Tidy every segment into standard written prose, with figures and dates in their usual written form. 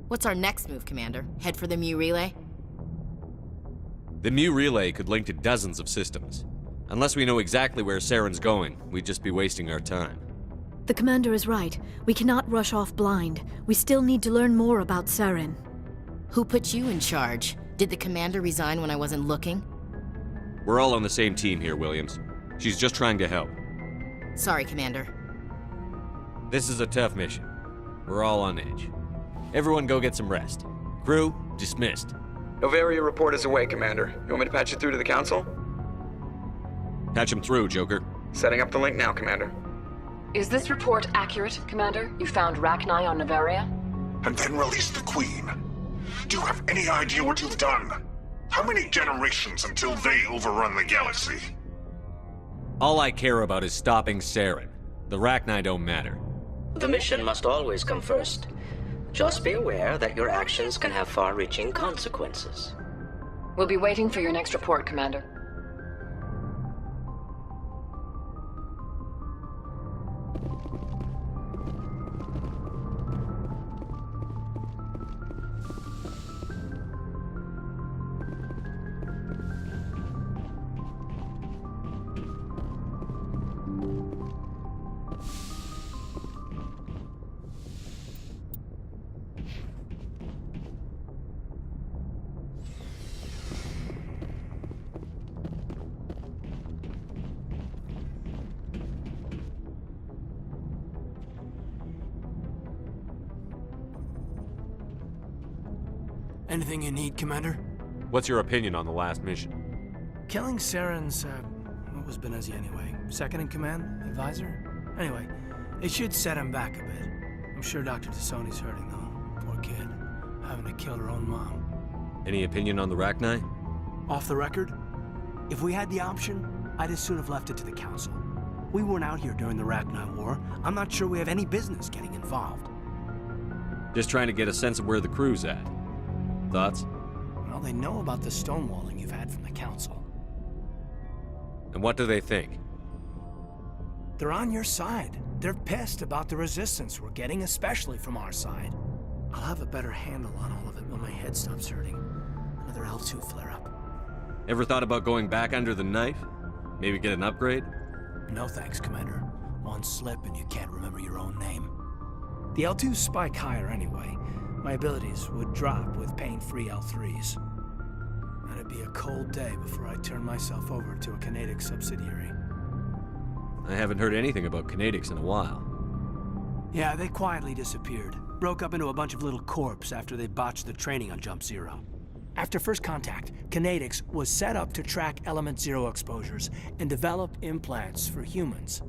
What's our next move, Commander? Head for the Mu Relay? The Mu Relay could link to dozens of systems. Unless we know exactly where Saren's going, we'd just be wasting our time. The Commander is right. We cannot rush off blind. We still need to learn more about Saren. Who put you in charge? Did the Commander resign when I wasn't looking? We're all on the same team here, Williams. She's just trying to help. Sorry, Commander. This is a tough mission. We're all on edge. Everyone go get some rest. Crew, dismissed. Noveria report is away, Commander. You want me to patch you through to the Council? Patch him through, Joker. Setting up the link now, Commander. Is this report accurate, Commander? You found Rachni on Noveria? And then released the Queen. Do you have any idea what you've done? How many generations until they overrun the galaxy? All I care about is stopping Saren. The Rachni don't matter. The mission must always come first. Just be aware that your actions can have far-reaching consequences. We'll be waiting for your next report, Commander. Anything you need, Commander? What's your opinion on the last mission? Killing Saren's, what was Benezi anyway? Second in command? Advisor? Anyway, it should set him back a bit. I'm sure Dr. Tassoni's hurting, though. Poor kid. Having to kill her own mom. Any opinion on the Rachni? Off the record? If we had the option, I'd as soon have left it to the Council. We weren't out here during the Rachni War. I'm not sure we have any business getting involved. Just trying to get a sense of where the crew's at. Thoughts? Well, they know about the stonewalling you've had from the Council. And what do they think? They're on your side. They're pissed about the resistance we're getting, especially from our side. I'll have a better handle on all of it when my head stops hurting. Another L2 flare-up. Ever thought about going back under the knife? Maybe get an upgrade? No thanks, Commander. One slip and you can't remember your own name. The L2s spike higher anyway. My abilities would drop with pain-free L3s. And it'd be a cold day before I turn myself over to a Canadic subsidiary. I haven't heard anything about Canadics in a while. Yeah, they quietly disappeared. Broke up into a bunch of little corps after they botched the training on Jump Zero. After first contact, Canadics was set up to track Element Zero exposures and develop implants for humans.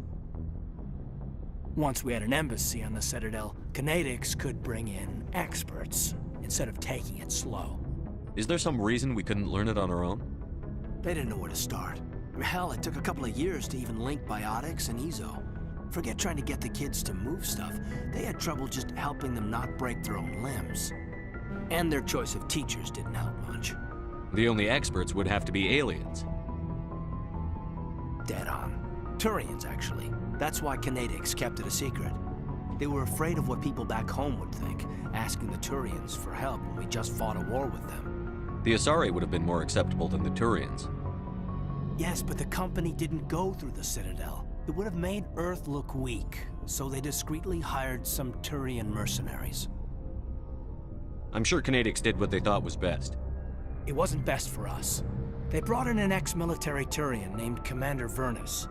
Once we had an embassy on the Citadel, Canadics could bring in experts, instead of taking it slow. Is there some reason we couldn't learn it on our own? They didn't know where to start. Hell, it took a couple of years to even link biotics and Ezo. Forget trying to get the kids to move stuff. They had trouble just helping them not break their own limbs. And their choice of teachers didn't help much. The only experts would have to be aliens. Dead on. Turians, actually. That's why Canadics kept it a secret. They were afraid of what people back home would think, asking the Turians for help when we just fought a war with them. The Asari would have been more acceptable than the Turians. Yes, but the company didn't go through the Citadel. It would have made Earth look weak, so they discreetly hired some Turian mercenaries. I'm sure Canadics did what they thought was best. It wasn't best for us. They brought in an ex-military Turian named Commander Vernus.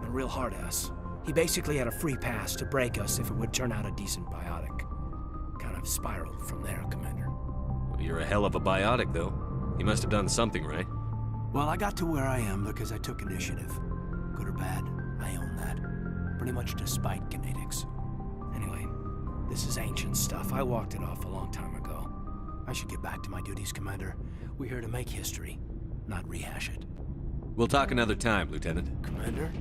A real hard-ass. He basically had a free pass to break us if it would turn out a decent biotic. Kind of spiraled from there, Commander. Well, you're a hell of a biotic, though. He must have done something right. Well, I got to where I am because I took initiative. Good or bad, I own that. Pretty much despite Canadics. Anyway, this is ancient stuff. I walked it off a long time ago. I should get back to my duties, Commander. We're here to make history, not rehash it. We'll talk another time, Lieutenant. Commander?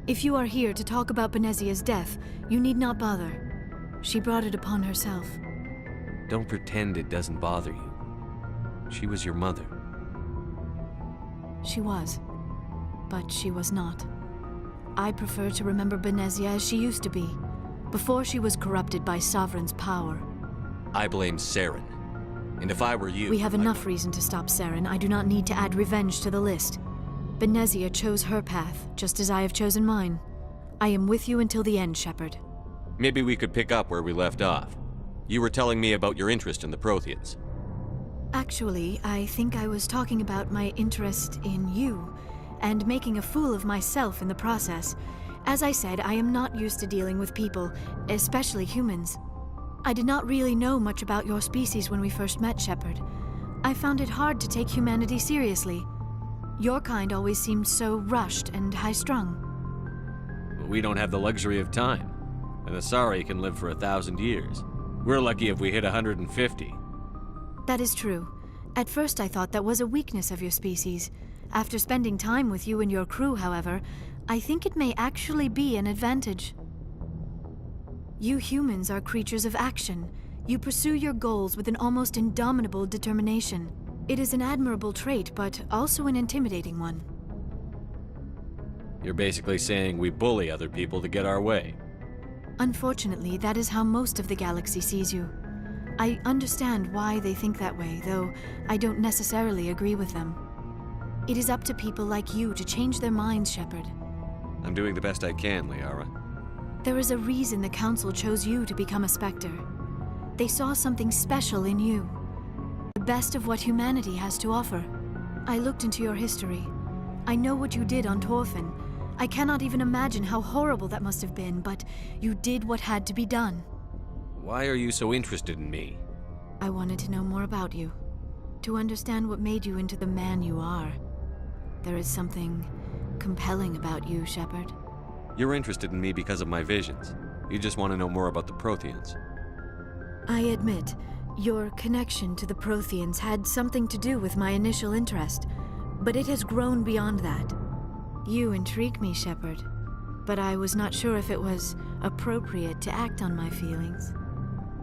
If you are here to talk about Benezia's death, you need not bother. She brought it upon herself. Don't pretend it doesn't bother you. She was your mother. She was. But she was not. I prefer to remember Benezia as she used to be, before she was corrupted by Sovereign's power. I blame Saren. And if I were you... We have enough reason to stop Saren. I do not need to add revenge to the list. Benezia chose her path, just as I have chosen mine. I am with you until the end, Shepard. Maybe we could pick up where we left off. You were telling me about your interest in the Protheans. Actually, I think I was talking about my interest in you, and making a fool of myself in the process. As I said, I am not used to dealing with people, especially humans. I did not really know much about your species when we first met, Shepard. I found it hard to take humanity seriously. Your kind always seemed so rushed and high-strung. But we don't have the luxury of time. An Asari can live for 1,000 years. We're lucky if we hit 150. That is true. At first I thought that was a weakness of your species. After spending time with you and your crew, however, I think it may actually be an advantage. You humans are creatures of action. You pursue your goals with an almost indomitable determination. It is an admirable trait, but also an intimidating one. You're basically saying we bully other people to get our way. Unfortunately, that is how most of the galaxy sees you. I understand why they think that way, though I don't necessarily agree with them. It is up to people like you to change their minds, Shepard. I'm doing the best I can, Liara. There is a reason the Council chose you to become a Spectre. They saw something special in you. The best of what humanity has to offer. I looked into your history. I know what you did on Torfin. I cannot even imagine how horrible that must have been, but you did what had to be done. Why are you so interested in me? I wanted to know more about you. To understand what made you into the man you are. There is something compelling about you, Shepard. You're interested in me because of my visions. You just want to know more about the Protheans. I admit, your connection to the Protheans had something to do with my initial interest, but it has grown beyond that. You intrigue me, Shepard, but I was not sure if it was appropriate to act on my feelings.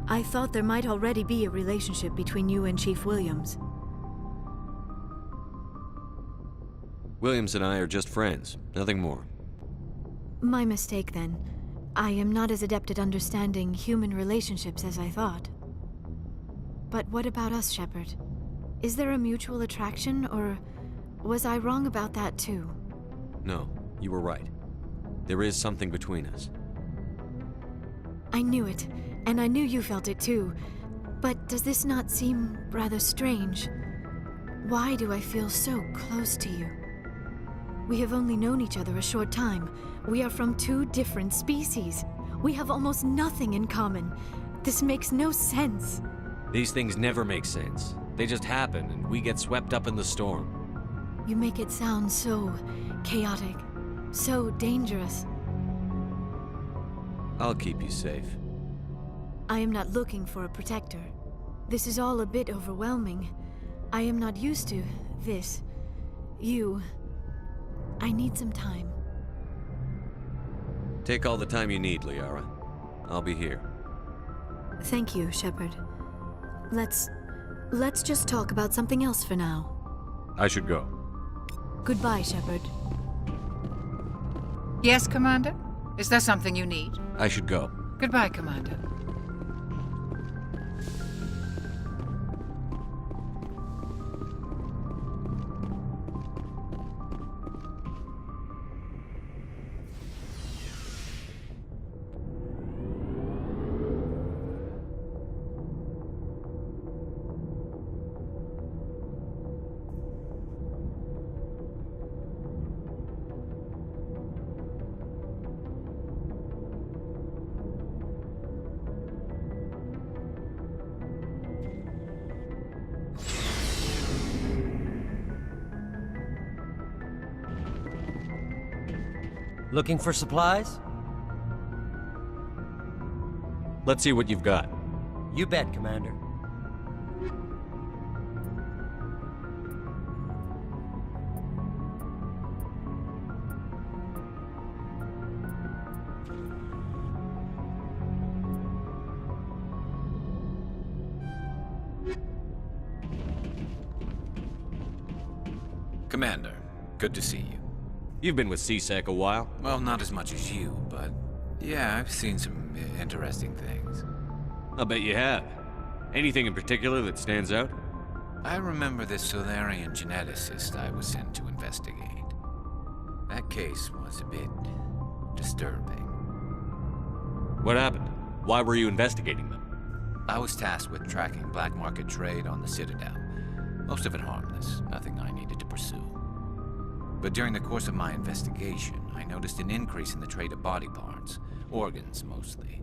I thought there might already be a relationship between you and Chief Williams. Williams and I are just friends, nothing more. My mistake, then. I am not as adept at understanding human relationships as I thought. But what about us, Shepard? Is there a mutual attraction, or was I wrong about that too? No, you were right. There is something between us. I knew it, and I knew you felt it too. But does this not seem rather strange? Why do I feel so close to you? We have only known each other a short time. We are from two different species. We have almost nothing in common. This makes no sense. These things never make sense. They just happen, and we get swept up in the storm. You make it sound so chaotic, so dangerous. I'll keep you safe. I am not looking for a protector. This is all a bit overwhelming. I am not used to this. You... I need some time. Take all the time you need, Liara. I'll be here. Thank you, Shepard. Let's just talk about something else for now. I should go. Goodbye, Shepard. Yes, Commander? Is there something you need? I should go. Goodbye, Commander. Looking for supplies? Let's see what you've got. You bet, Commander. Commander, good to see you. You've been with CSEC a while. Well, not as much as you, but yeah, I've seen some interesting things. I'll bet you have. Anything in particular that stands out? I remember this Solarian geneticist I was sent to investigate. That case was a bit disturbing. What happened? Why were you investigating them? I was tasked with tracking black market trade on the Citadel. Most of it harmless, nothing I needed to pursue. But during the course of my investigation, I noticed an increase in the trade of body parts, organs mostly.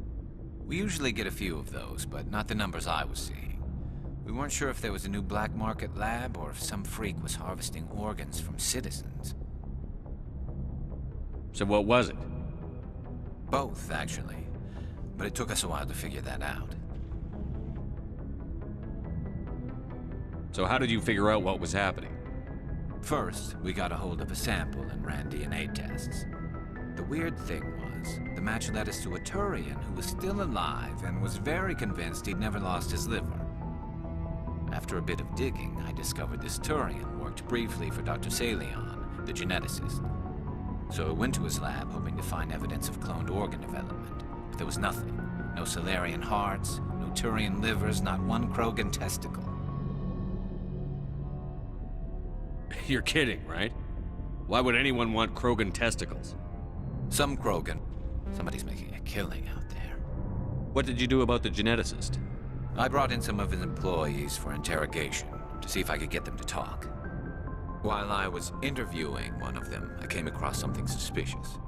We usually get a few of those, but not the numbers I was seeing. We weren't sure if there was a new black market lab or if some freak was harvesting organs from citizens. So what was it? Both, actually. But it took us a while to figure that out. So how did you figure out what was happening? First, we got a hold of a sample and ran DNA tests. The weird thing was, the match led us to a Turian who was still alive and was very convinced he'd never lost his liver. After a bit of digging, I discovered this Turian worked briefly for Dr. Salion, the geneticist. So I went to his lab hoping to find evidence of cloned organ development, but there was nothing. No Solarian hearts, no Turian livers, not one Krogan testicle. You're kidding, right? Why would anyone want Krogan testicles? Some Krogan. Somebody's making a killing out there. What did you do about the geneticist? I brought in some of his employees for interrogation, to see if I could get them to talk. While I was interviewing one of them, I came across something suspicious.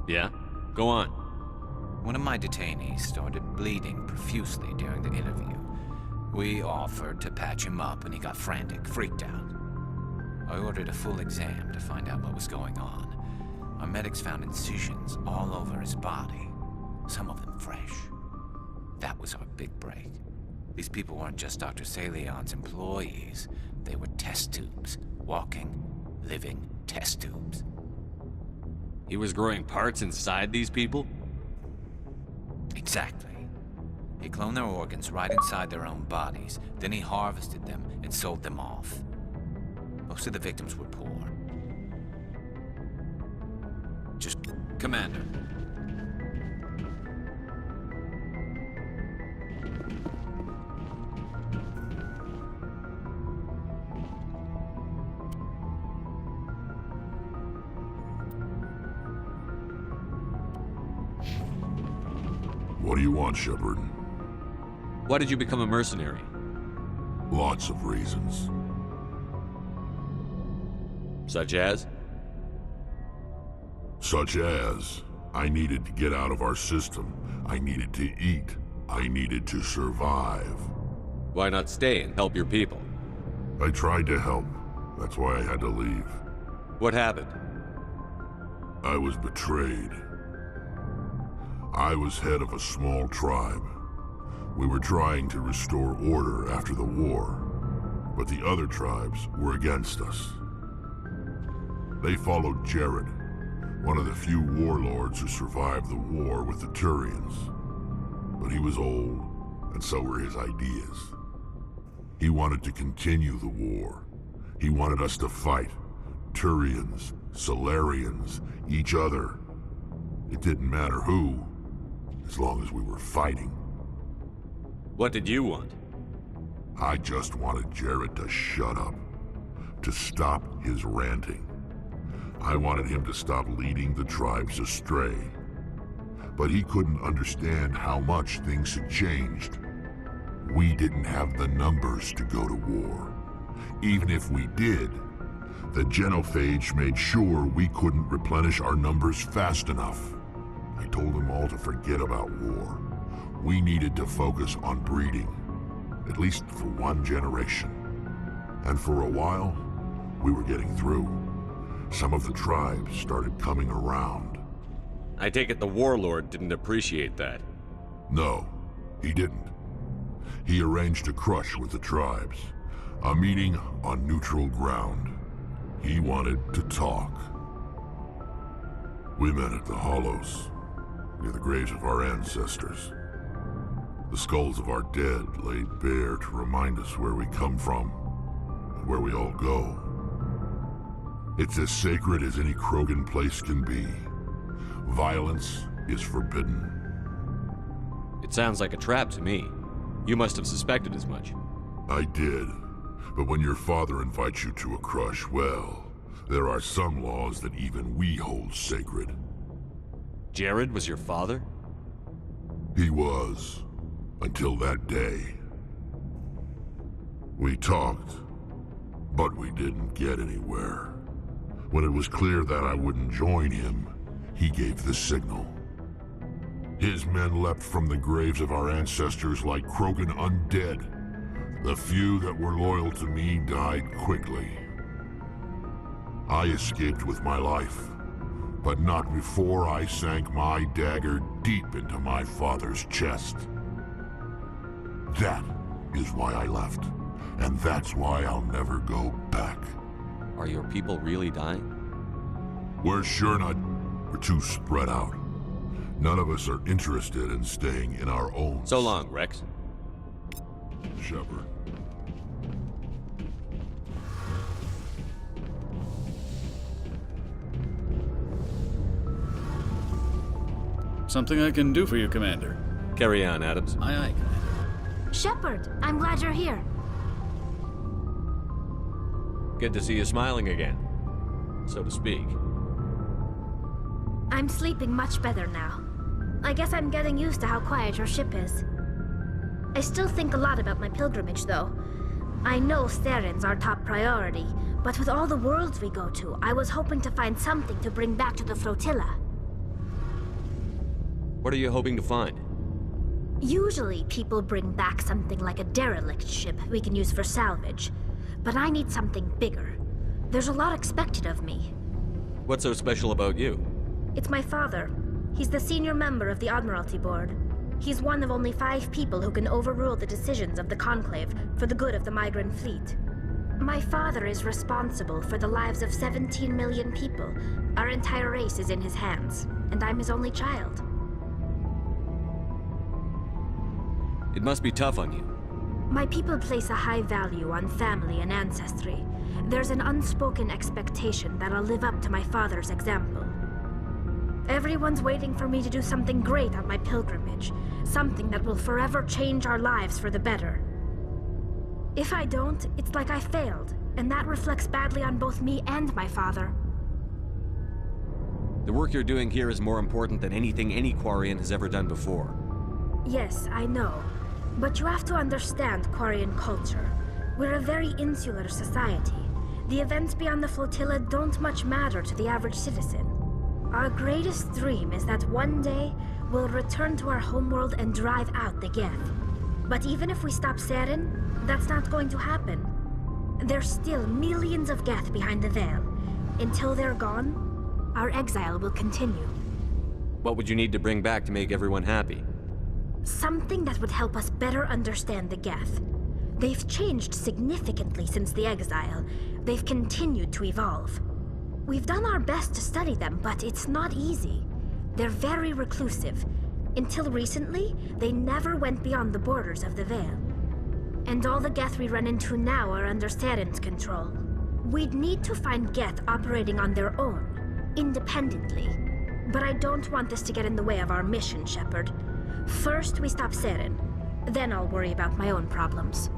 Yeah? Go on. One of my detainees started bleeding profusely during the interview. We offered to patch him up and he got frantic, freaked out. I ordered a full exam to find out what was going on. Our medics found incisions all over his body, some of them fresh. That was our big break. These people weren't just Dr. Salion's employees. They were test tubes. Walking, living test tubes. He was growing parts inside these people? Exactly. He cloned their organs right inside their own bodies. Then he harvested them and sold them off. Most of the victims were poor. Just... Commander. What do you want, Shepard? Why did you become a mercenary? Lots of reasons. Such as? Such as, I needed to get out of our system. I needed to eat. I needed to survive. Why not stay and help your people? I tried to help. That's why I had to leave. What happened? I was betrayed. I was head of a small tribe. We were trying to restore order after the war, but the other tribes were against us. They followed Jared, one of the few warlords who survived the war with the Turians. But he was old, and so were his ideas. He wanted to continue the war. He wanted us to fight. Turians, Solarians, each other. It didn't matter who, as long as we were fighting. What did you want? I just wanted Jared to shut up, to stop his ranting. I wanted him to stop leading the tribes astray. But he couldn't understand how much things had changed. We didn't have the numbers to go to war. Even if we did, the genophage made sure we couldn't replenish our numbers fast enough. I told them all to forget about war. We needed to focus on breeding, at least for one generation. And for a while, we were getting through. Some of the tribes started coming around. I take it the warlord didn't appreciate that. No, he didn't. He arranged a crush with the tribes, a meeting on neutral ground. He wanted to talk. We met at the Hollows, near the graves of our ancestors. The skulls of our dead laid bare to remind us where we come from and where we all go. It's as sacred as any Krogan place can be. Violence is forbidden. It sounds like a trap to me. You must have suspected as much. I did. But when your father invites you to a crush, well, there are some laws that even we hold sacred. Jared was your father? He was. Until that day. We talked, but we didn't get anywhere. When it was clear that I wouldn't join him, he gave the signal. His men leapt from the graves of our ancestors like Krogan undead. The few that were loyal to me died quickly. I escaped with my life, but not before I sank my dagger deep into my father's chest. That is why I left, and that's why I'll never go back. Are your people really dying? We're sure not. We're too spread out. None of us are interested in staying in our own. So long, Rex. Shepard. Something I can do for you, Commander. Carry on, Adams. Aye, aye, Commander. Shepard, I'm glad you're here. Good to see you smiling again, so to speak. I'm sleeping much better now. I guess I'm getting used to how quiet your ship is. I still think a lot about my pilgrimage, though. I know Saren's our top priority, but with all the worlds we go to, I was hoping to find something to bring back to the flotilla. What are you hoping to find? Usually, people bring back something like a derelict ship we can use for salvage. But I need something bigger. There's a lot expected of me. What's so special about you? It's my father. He's the senior member of the Admiralty Board. He's one of only 5 people who can overrule the decisions of the Conclave for the good of the migrant fleet. My father is responsible for the lives of 17 million people. Our entire race is in his hands, and I'm his only child. It must be tough on you. My people place a high value on family and ancestry. There's an unspoken expectation that I'll live up to my father's example. Everyone's waiting for me to do something great on my pilgrimage, something that will forever change our lives for the better. If I don't, it's like I failed, and that reflects badly on both me and my father. The work you're doing here is more important than anything any Quarian has ever done before. Yes, I know. But you have to understand Quarian culture. We're a very insular society. The events beyond the flotilla don't much matter to the average citizen. Our greatest dream is that one day we'll return to our homeworld and drive out the Geth. But even if we stop Saren, that's not going to happen. There's still millions of Geth behind the veil. Until they're gone, our exile will continue. What would you need to bring back to make everyone happy? Something that would help us better understand the Geth. They've changed significantly since the exile. They've continued to evolve. We've done our best to study them, but it's not easy. They're very reclusive. Until recently, they never went beyond the borders of the Veil. And all the Geth we run into now are under Saren's control. We'd need to find Geth operating on their own, independently. But I don't want this to get in the way of our mission, Shepard. First, we stop Saren. Then I'll worry about my own problems.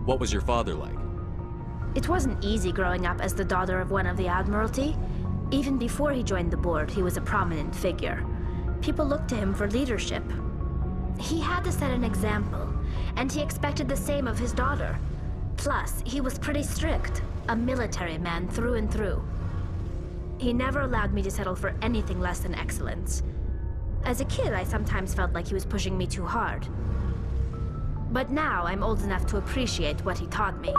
What was your father like? It wasn't easy growing up as the daughter of one of the Admiralty. Even before he joined the board, he was a prominent figure. People looked to him for leadership. He had to set an example, and he expected the same of his daughter. Plus, he was pretty strict, a military man through and through. He never allowed me to settle for anything less than excellence. As a kid, I sometimes felt like he was pushing me too hard. But now I'm old enough to appreciate what he taught me.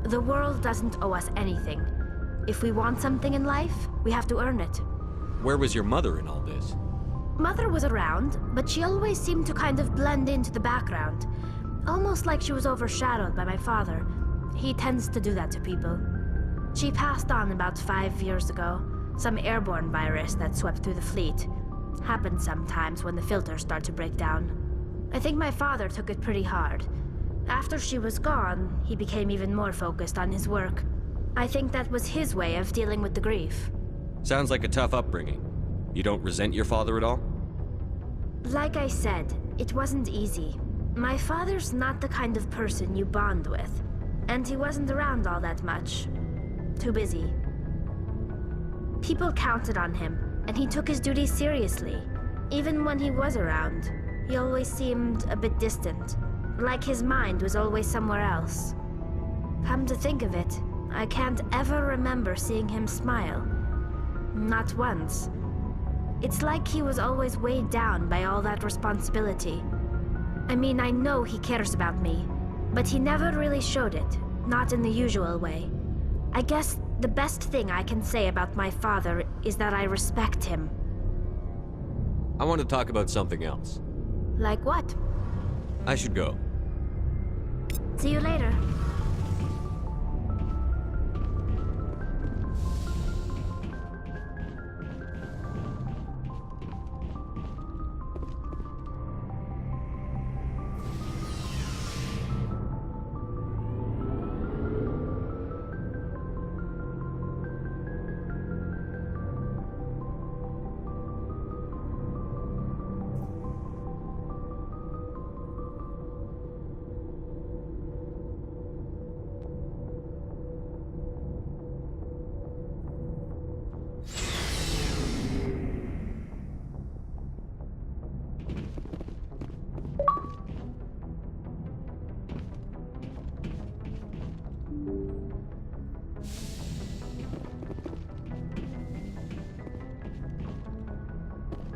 The world doesn't owe us anything. If we want something in life, we have to earn it. Where was your mother in all this? Mother was around, but she always seemed to kind of blend into the background. Almost like she was overshadowed by my father. He tends to do that to people. She passed on about 5 years ago. Some airborne virus that swept through the fleet. Happens sometimes when the filters start to break down. I think my father took it pretty hard. After she was gone, he became even more focused on his work. I think that was his way of dealing with the grief. Sounds like a tough upbringing. You don't resent your father at all? Like I said, it wasn't easy. My father's not the kind of person you bond with, and he wasn't around all that much. Too busy. People counted on him, and he took his duties seriously. Even when he was around, he always seemed a bit distant, like his mind was always somewhere else. Come to think of it, I can't ever remember seeing him smile. Not once. It's like he was always weighed down by all that responsibility. I mean, I know he cares about me, but he never really showed it, not in the usual way. I guess the best thing I can say about my father is that I respect him. I want to talk about something else. Like what? I should go. See you later.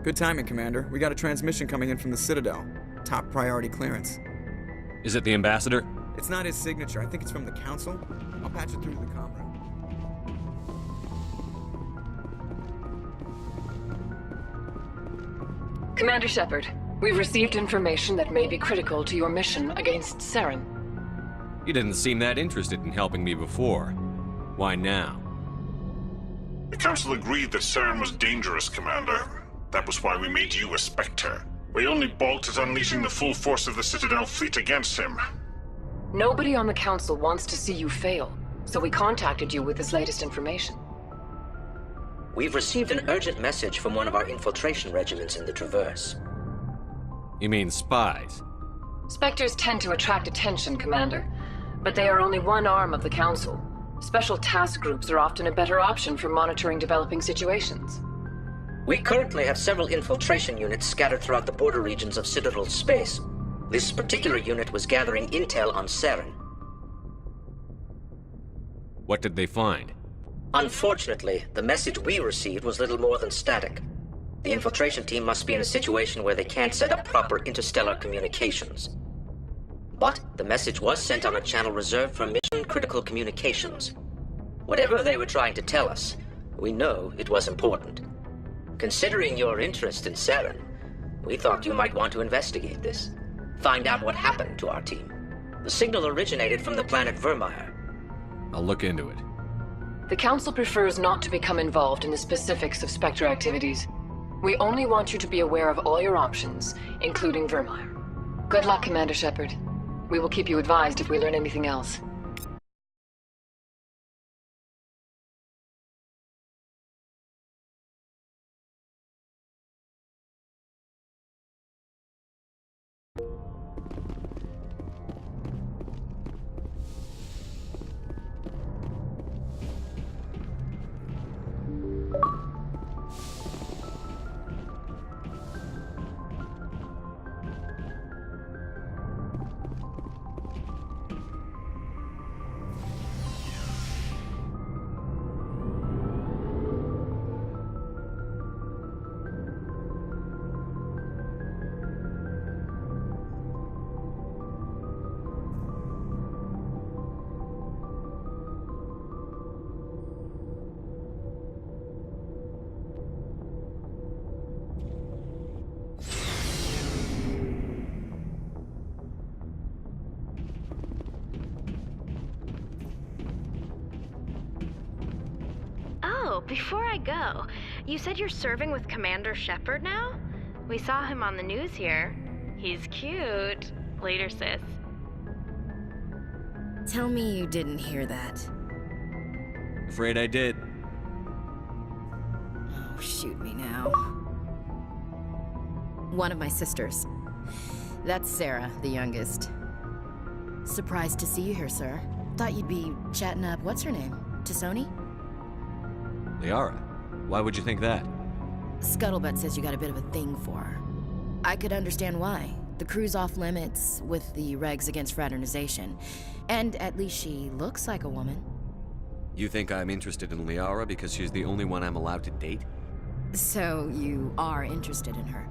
Good timing, Commander. We got a transmission coming in from the Citadel. Top priority clearance. Is it the ambassador? It's not his signature. I think it's from the Council. I'll patch it through to the comm room. Commander Shepard, we've received information that may be critical to your mission against Saren. You didn't seem that interested in helping me before. Why now? The Council agreed that Saren was dangerous, Commander. That was why we made you a Spectre. We only balked at unleashing the full force of the Citadel fleet against him. Nobody on the Council wants to see you fail, so we contacted you with this latest information. We've received an urgent message from one of our infiltration regiments in the Traverse. You mean spies? Spectres tend to attract attention, Commander, but they are only one arm of the Council. Special task groups are often a better option for monitoring developing situations. We currently have several infiltration units scattered throughout the border regions of Citadel space. This particular unit was gathering intel on Saren. What did they find? Unfortunately, the message we received was little more than static. The infiltration team must be in a situation where they can't set up proper interstellar communications. But the message was sent on a channel reserved for mission-critical communications. Whatever they were trying to tell us, we know it was important. Considering your interest in Saren, we thought you might want to investigate this. Find out what happened to our team. The signal originated from the planet Vermeer. I'll look into it. The Council prefers not to become involved in the specifics of Spectre activities. We only want you to be aware of all your options, including Vermeer. Good luck, Commander Shepard. We will keep you advised if we learn anything else. Before I go, you said you're serving with Commander Shepard now? We saw him on the news here. He's cute. Later, sis. Tell me you didn't hear that. Afraid I did. Oh, shoot me now. One of my sisters. That's Sarah, the youngest. Surprised to see you here, sir. Thought you'd be chatting up, what's her name? T'Soni? Liara, why would you think that? Scuttlebutt says you got a bit of a thing for her. I could understand why. The crew's off limits with the regs against fraternization. And at least she looks like a woman. You think I'm interested in Liara because she's the only one I'm allowed to date? So you are interested in her.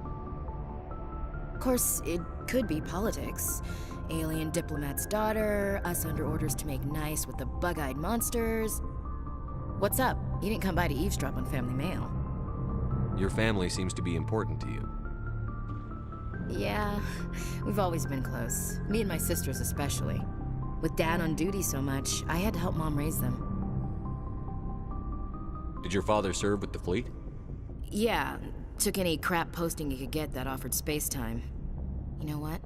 Of course, it could be politics. Alien diplomat's daughter, us under orders to make nice with the bug-eyed monsters. What's up? You didn't come by to eavesdrop on Family Mail. Your family seems to be important to you. Yeah, we've always been close. Me and my sisters especially. With Dad on duty so much, I had to help Mom raise them. Did your father serve with the fleet? Yeah, took any crap posting he could get that offered space time. You know what?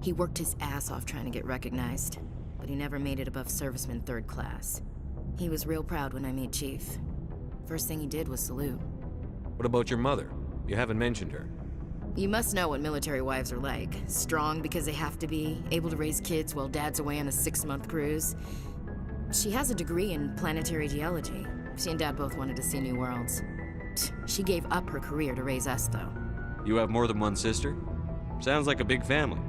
He worked his ass off trying to get recognized, but he never made it above serviceman 3rd class. He was real proud when I made Chief. First thing he did was salute. What about your mother? You haven't mentioned her. You must know what military wives are like. Strong because they have to be, able to raise kids while Dad's away on a 6-month cruise. She has a degree in planetary geology. She and Dad both wanted to see new worlds. She gave up her career to raise us, though. You have more than one sister? Sounds like a big family.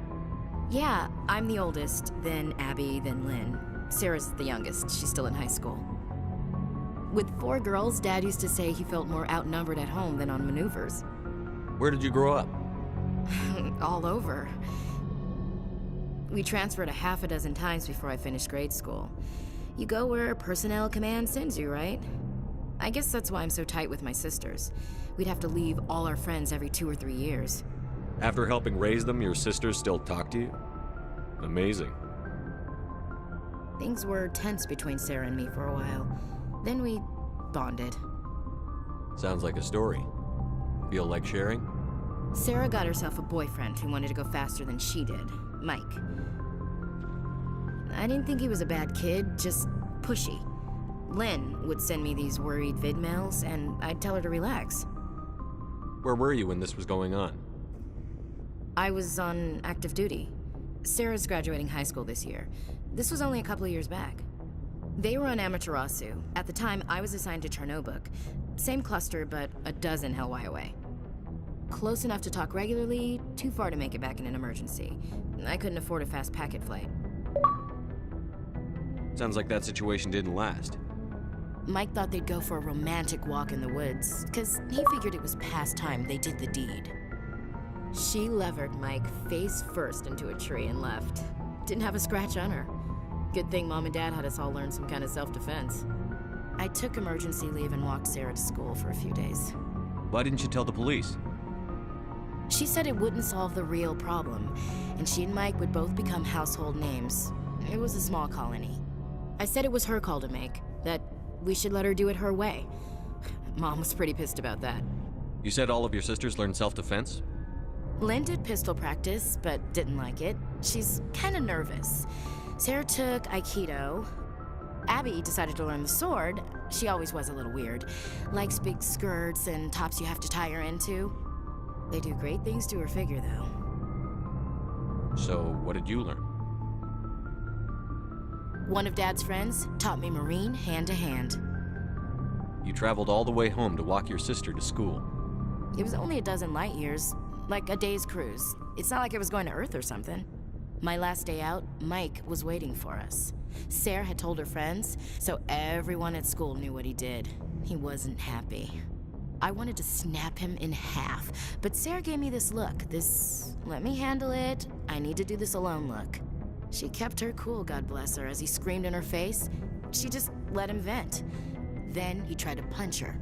Yeah, I'm the oldest, then Abby, then Lynn. Sarah's the youngest. She's still in high school. With 4 girls, Dad used to say he felt more outnumbered at home than on maneuvers. Where did you grow up? All over. We transferred a half a dozen times before I finished grade school. You go where personnel command sends you, right? I guess that's why I'm so tight with my sisters. We'd have to leave all our friends every 2 or 3 years. After helping raise them, your sisters still talk to you? Amazing. Things were tense between Sarah and me for a while. Then we bonded. Sounds like a story. Feel like sharing? Sarah got herself a boyfriend who wanted to go faster than she did, Mike. I didn't think he was a bad kid, just pushy. Lynn would send me these worried vid mails, and I'd tell her to relax. Where were you when this was going on? I was on active duty. Sarah's graduating high school this year. This was only a couple of years back. They were on Amaterasu. At the time, I was assigned to Chernobog. Same cluster, but a dozen Hellwire away. Close enough to talk regularly, too far to make it back in an emergency. I couldn't afford a fast packet flight. Sounds like that situation didn't last. Mike thought they'd go for a romantic walk in the woods, because he figured it was past time they did the deed. She levered Mike face first into a tree and left. Didn't have a scratch on her. Good thing Mom and Dad had us all learn some kind of self-defense. I took emergency leave and walked Sarah to school for a few days. Why didn't you tell the police? She said it wouldn't solve the real problem, and she and Mike would both become household names. It was a small colony. I said it was her call to make, that we should let her do it her way. Mom was pretty pissed about that. You said all of your sisters learned self-defense? Lynn did pistol practice, but didn't like it. She's kind of nervous. Sarah took Aikido. Abby decided to learn the sword. She always was a little weird. Likes big skirts and tops you have to tie her into. They do great things to her figure, though. So, what did you learn? One of Dad's friends taught me Marine hand to hand. You traveled all the way home to walk your sister to school. It was only a dozen light years, like a day's cruise. It's not like I was going to Earth or something. My last day out, Mike was waiting for us. Sarah had told her friends, so everyone at school knew what he did. He wasn't happy. I wanted to snap him in half, but Sarah gave me this look, this let me handle it, I need to do this alone look. She kept her cool, God bless her, as he screamed in her face. She just let him vent. Then he tried to punch her.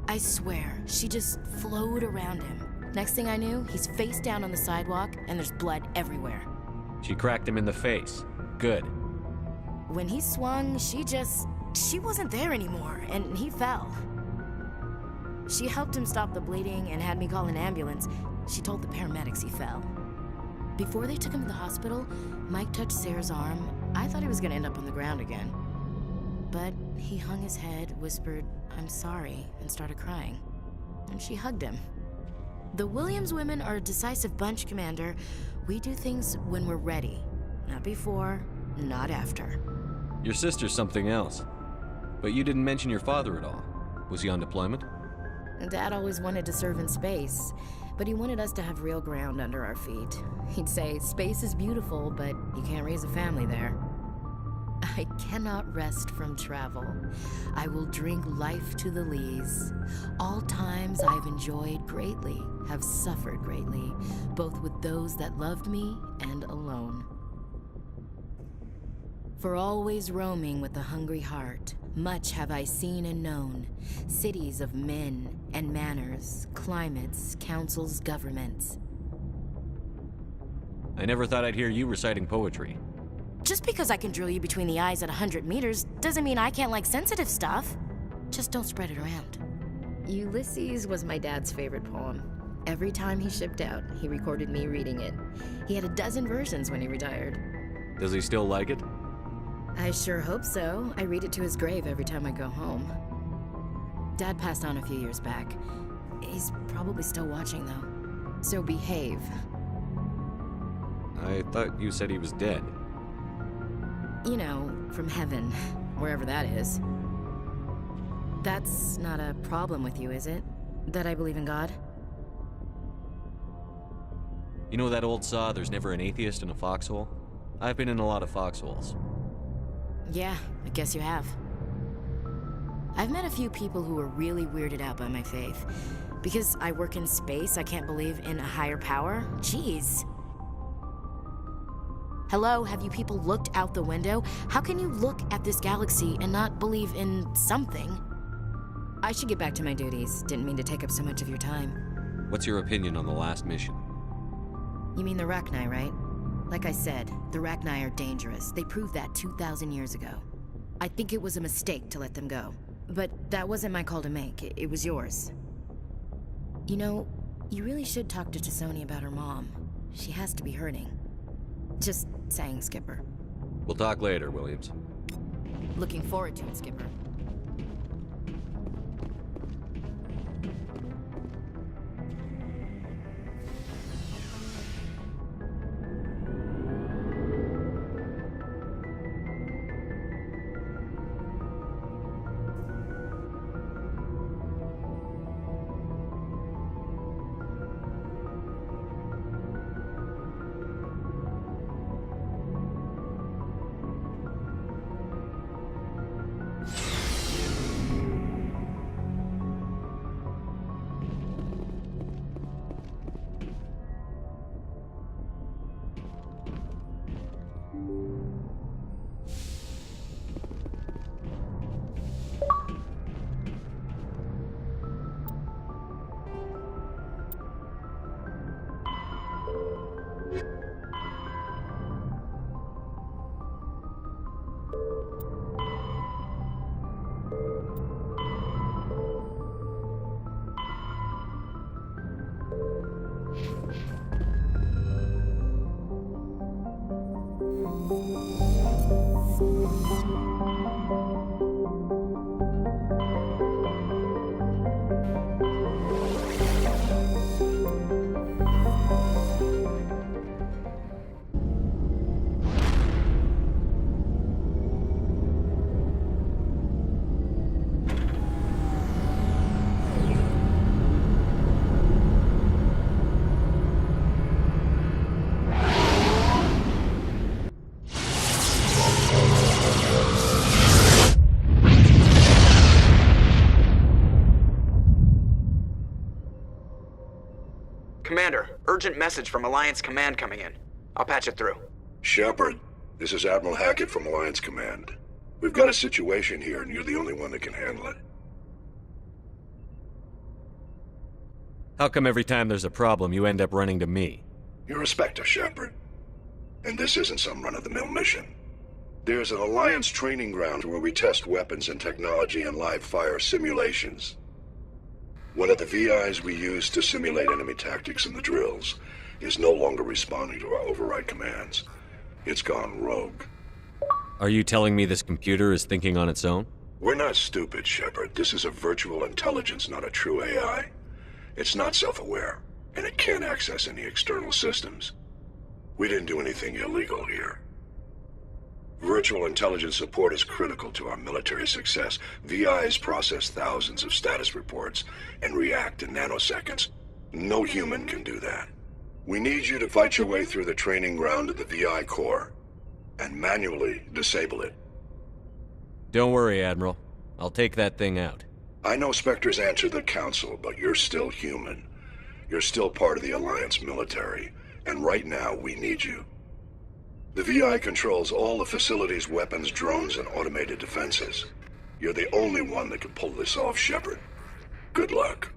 I swear, she just flowed around him. Next thing I knew, he's face down on the sidewalk, and there's blood everywhere. She cracked him in the face. Good. When he swung, she wasn't there anymore, and he fell. She helped him stop the bleeding and had me call an ambulance. She told the paramedics he fell. Before they took him to the hospital, Mike touched Sarah's arm. I thought he was gonna end up on the ground again. but he hung his head, whispered, "I'm sorry," and started crying. And she hugged him. The Williams women are a decisive bunch, Commander. We do things when we're ready. Not before, not after. Your sister's something else. But you didn't mention your father at all. Was he on deployment? Dad always wanted to serve in space, but he wanted us to have real ground under our feet. He'd say, "Space is beautiful, but you can't raise a family there." I cannot rest from travel. I will drink life to the lees. All times I've enjoyed greatly, have suffered greatly, both with those that loved me and alone. For always roaming with a hungry heart, much have I seen and known, cities of men and manners, climates, councils, governments. I never thought I'd hear you reciting poetry. Just because I can drill you between the eyes at 100 meters doesn't mean I can't like sensitive stuff. Just don't spread it around. Ulysses was my dad's favorite poem. Every time he shipped out, he recorded me reading it. He had a dozen versions when he retired. Does he still like it? I sure hope so. I read it to his grave every time I go home. Dad passed on a few years back. He's probably still watching, though. So behave. I thought you said he was dead. You know, from heaven, wherever that is. That's not a problem with you, is it? That I believe in God? You know that old saw, "There's never an atheist in a foxhole"? I've been in a lot of foxholes. Yeah, I guess you have. I've met a few people who were really weirded out by my faith. Because I work in space, I can't believe in a higher power? Jeez. Hello, have you people looked out the window? How can you look at this galaxy and not believe in something? I should get back to my duties. Didn't mean to take up so much of your time. What's your opinion on the last mission? You mean the Rachni, right? Like I said, the Rachni are dangerous. They proved that 2,000 years ago. I think it was a mistake to let them go. But that wasn't my call to make. It was yours. You know, you really should talk to T'Soni about her mom. She has to be hurting. Just saying, Skipper. We'll talk later, Williams. Looking forward to it, Skipper. Commander, urgent message from Alliance Command coming in. I'll patch it through. Shepard, this is Admiral Hackett from Alliance Command. We've got a situation here, and you're the only one that can handle it. How come every time there's a problem, you end up running to me? You're a Spectre, Shepard. And this isn't some run-of-the-mill mission. There's an Alliance training ground where we test weapons and technology in live-fire simulations. One of the VIs we use to simulate enemy tactics in the drills is no longer responding to our override commands. It's gone rogue. Are you telling me this computer is thinking on its own? We're not stupid, Shepard. This is a virtual intelligence, not a true AI. It's not self-aware, and it can't access any external systems. We didn't do anything illegal here. Virtual intelligence support is critical to our military success. VIs process thousands of status reports and react in nanoseconds. No human can do that. We need you to fight your way through the training ground of the VI core and manually disable it. Don't worry, Admiral. I'll take that thing out. I know Spectres answer the Council, but you're still human. You're still part of the Alliance military, and right now we need you. The VI controls all the facility's weapons, drones, and automated defenses. You're the only one that can pull this off, Shepard. Good luck.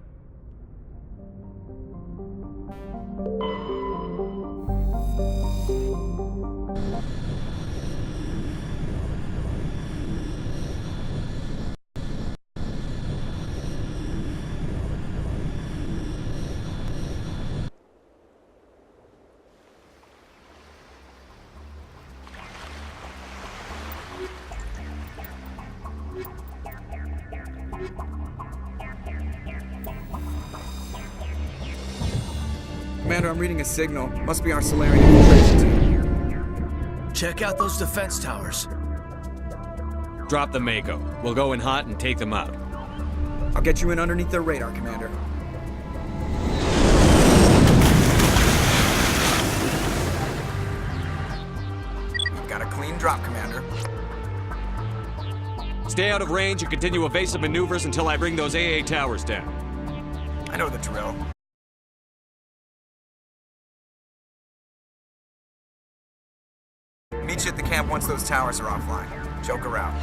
Commander, I'm reading a signal. Must be our Solarian infiltration team. Check out those defense towers. Drop the Mako. We'll go in hot and take them out. I'll get you in underneath their radar, Commander. We've got a clean drop, Commander. Stay out of range and continue evasive maneuvers until I bring those AA towers down. I know the drill. Meet you at the camp once those towers are offline. Joke around.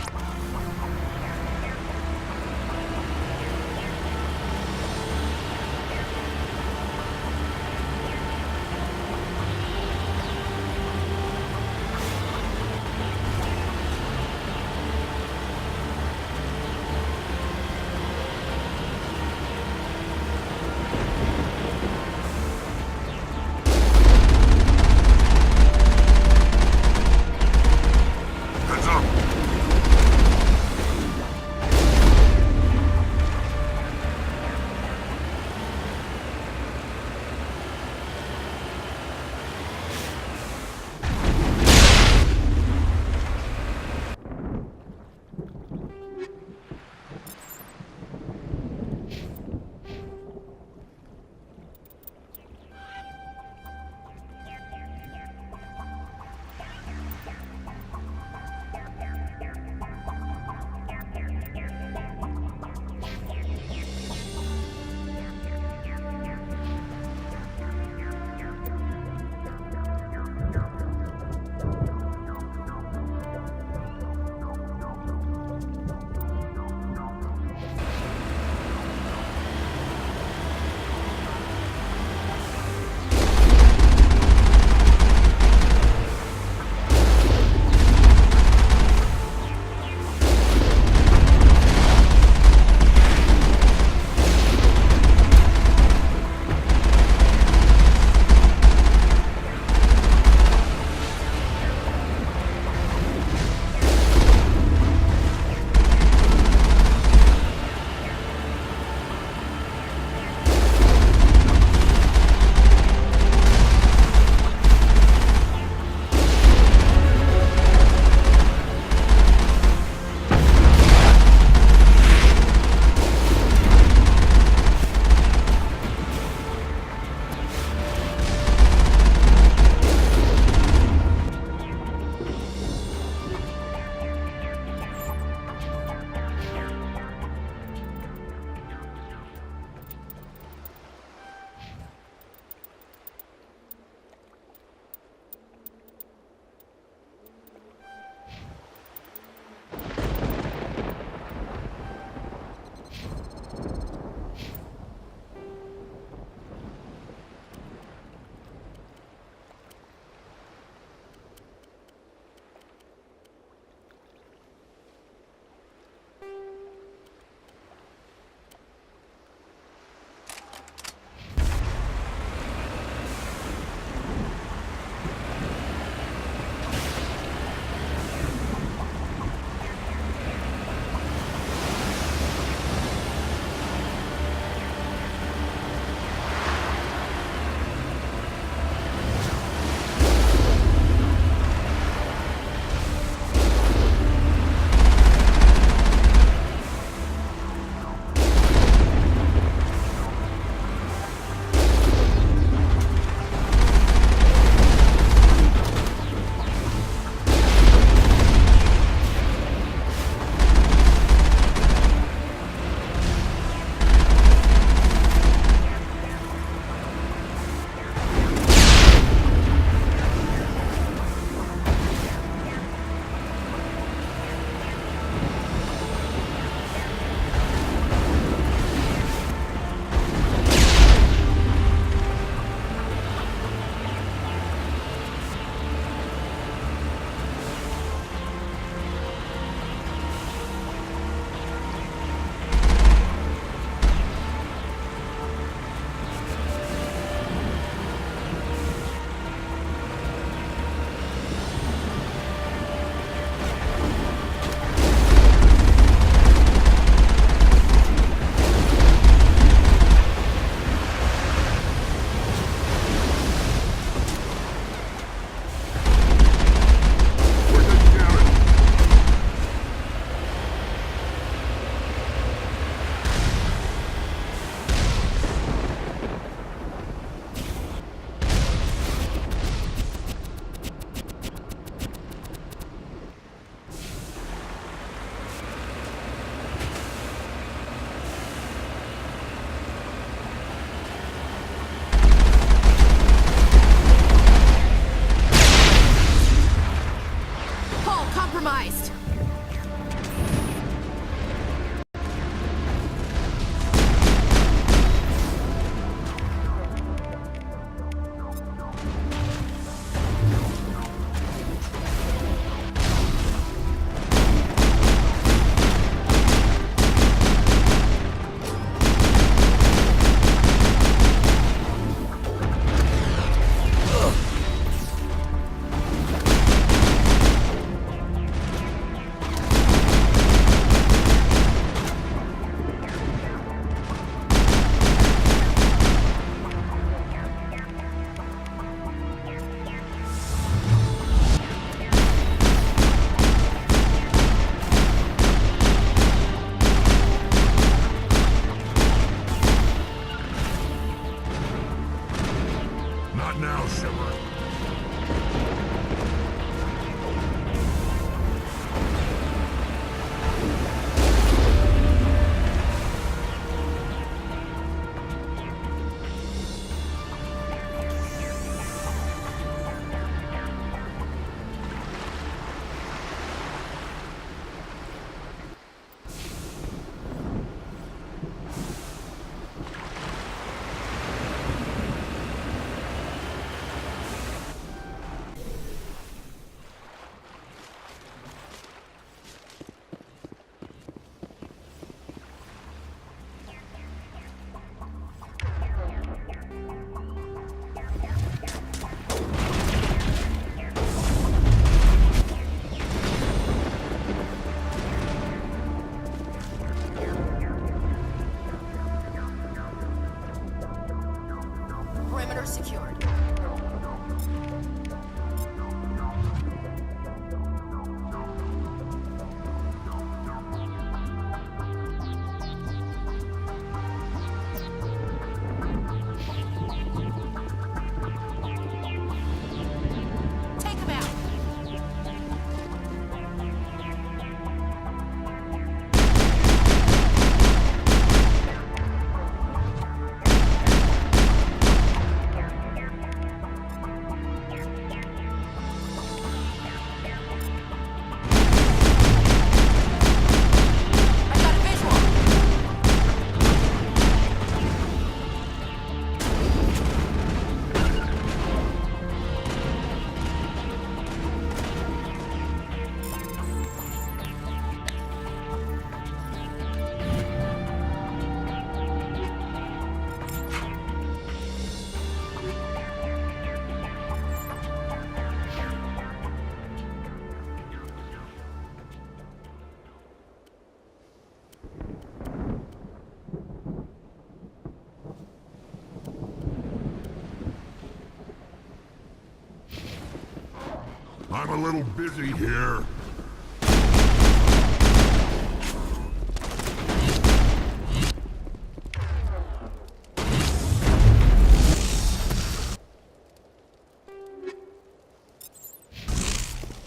a little busy here.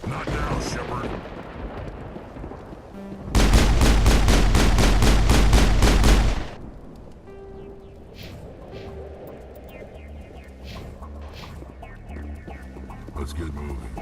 Not now, Shepard. Let's get moving.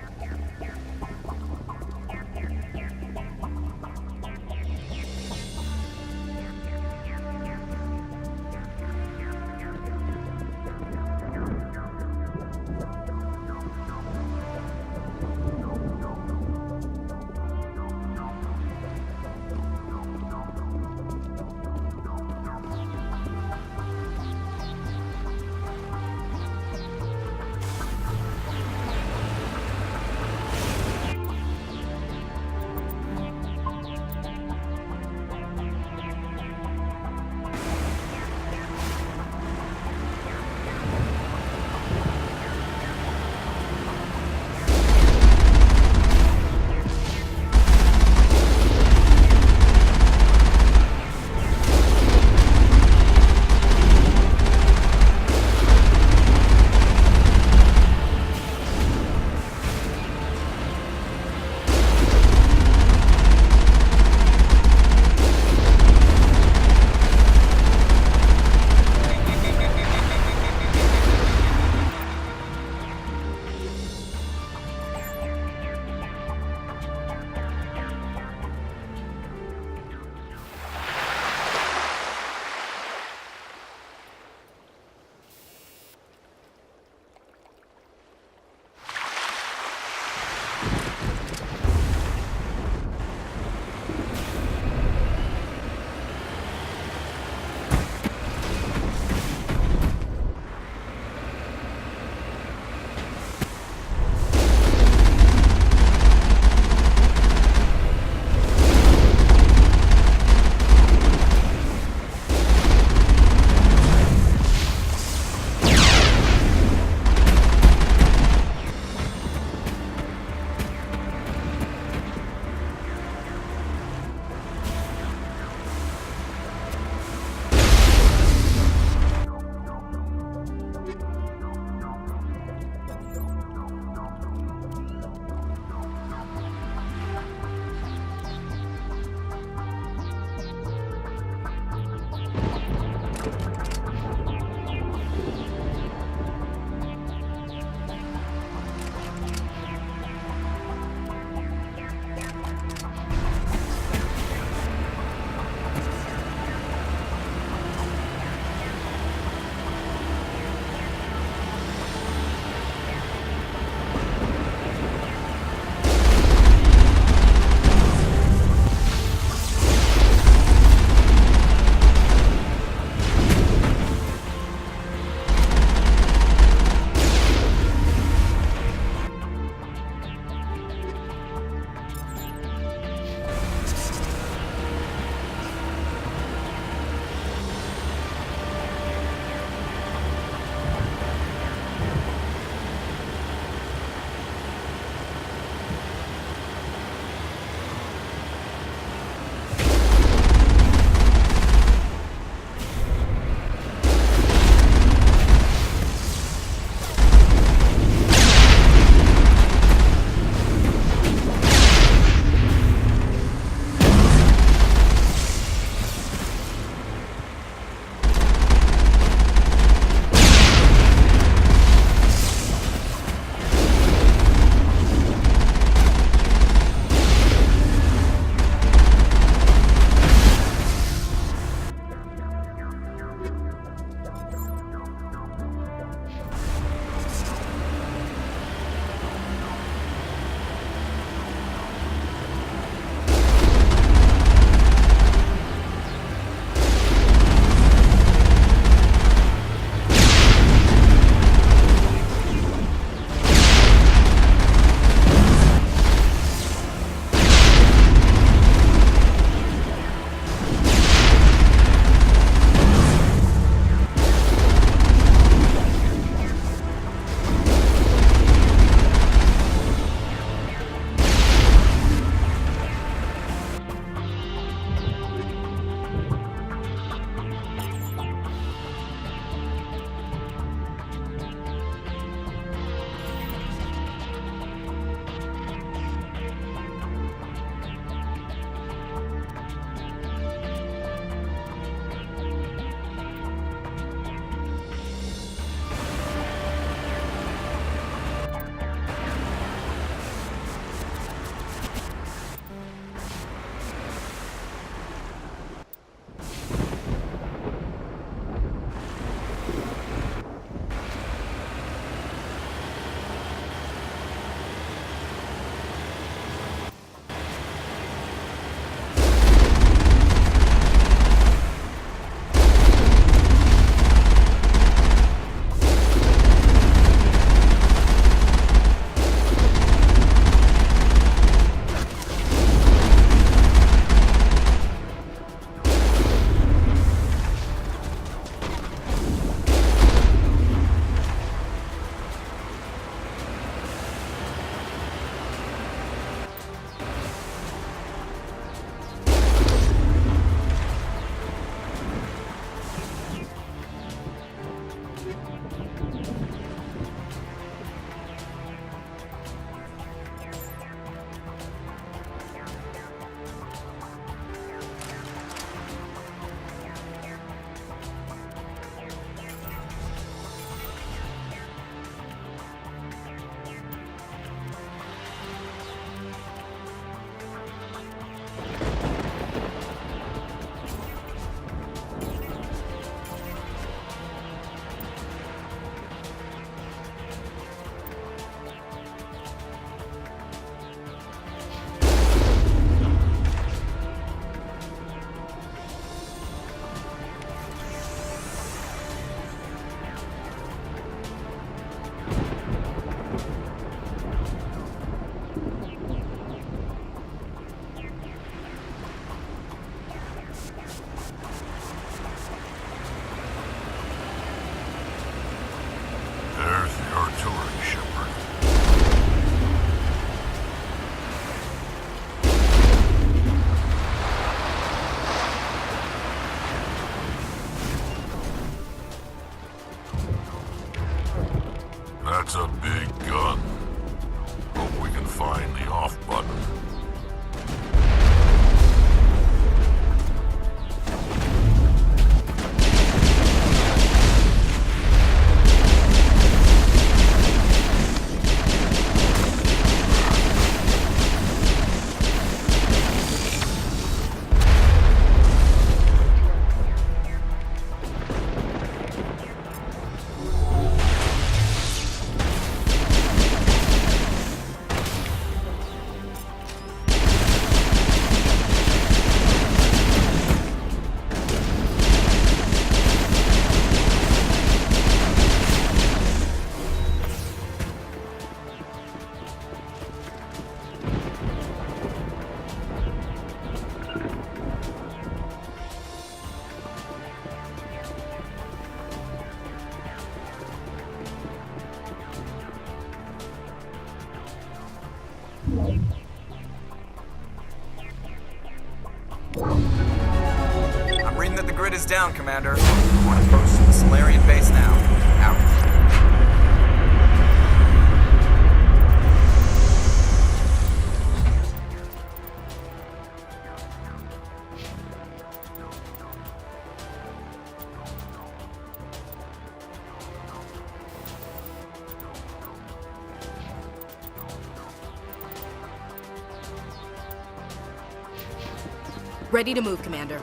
grid is down, Commander. On approach to the Solarian base now. Out. Ready to move, Commander.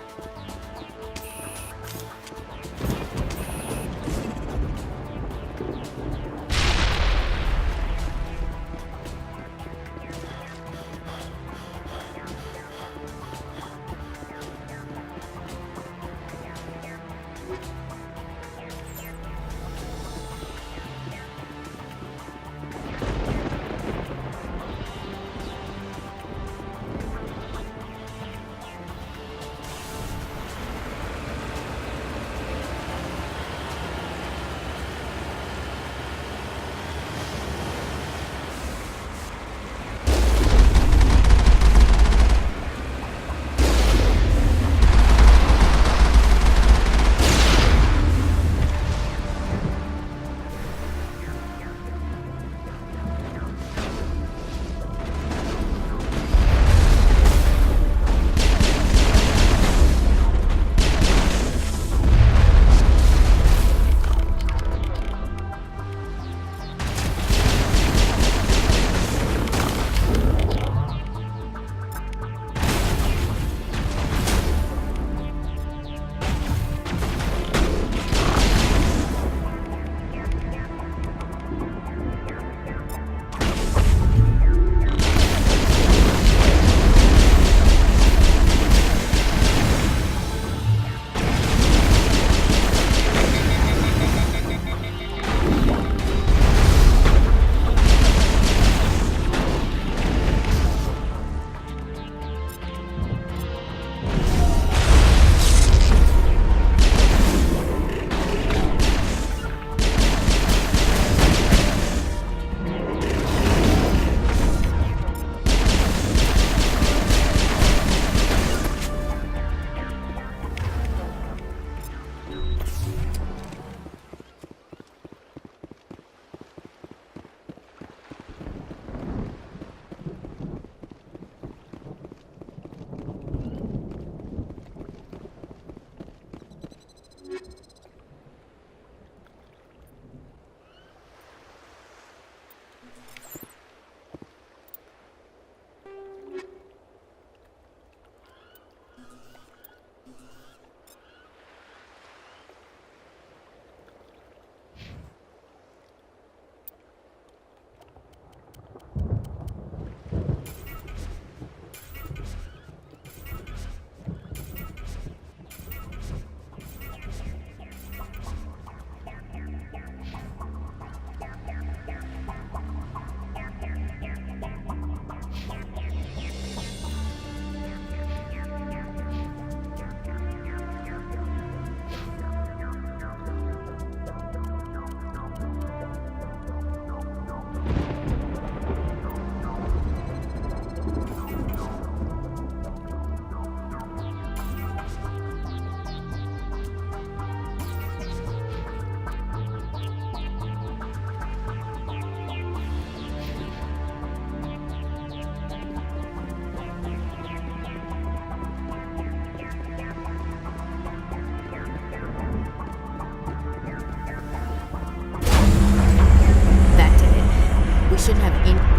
shouldn't have any...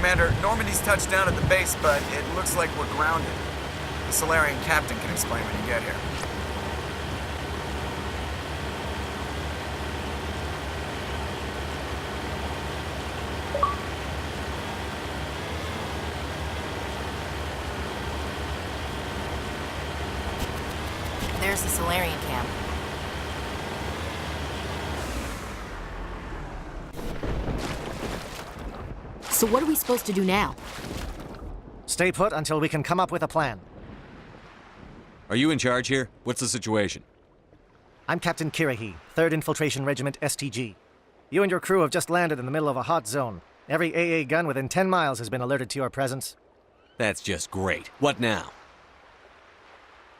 Commander, Normandy's touched down at the base, but it looks like we're grounded. The Solarian captain can explain when you get here. There's the Solarian camp. So what are we supposed to do now? Stay put until we can come up with a plan. Are you in charge here? What's the situation? I'm Captain Kirahi, 3rd Infiltration Regiment STG. You and your crew have just landed in the middle of a hot zone. Every AA gun within 10 miles has been alerted to your presence. That's just great. What now?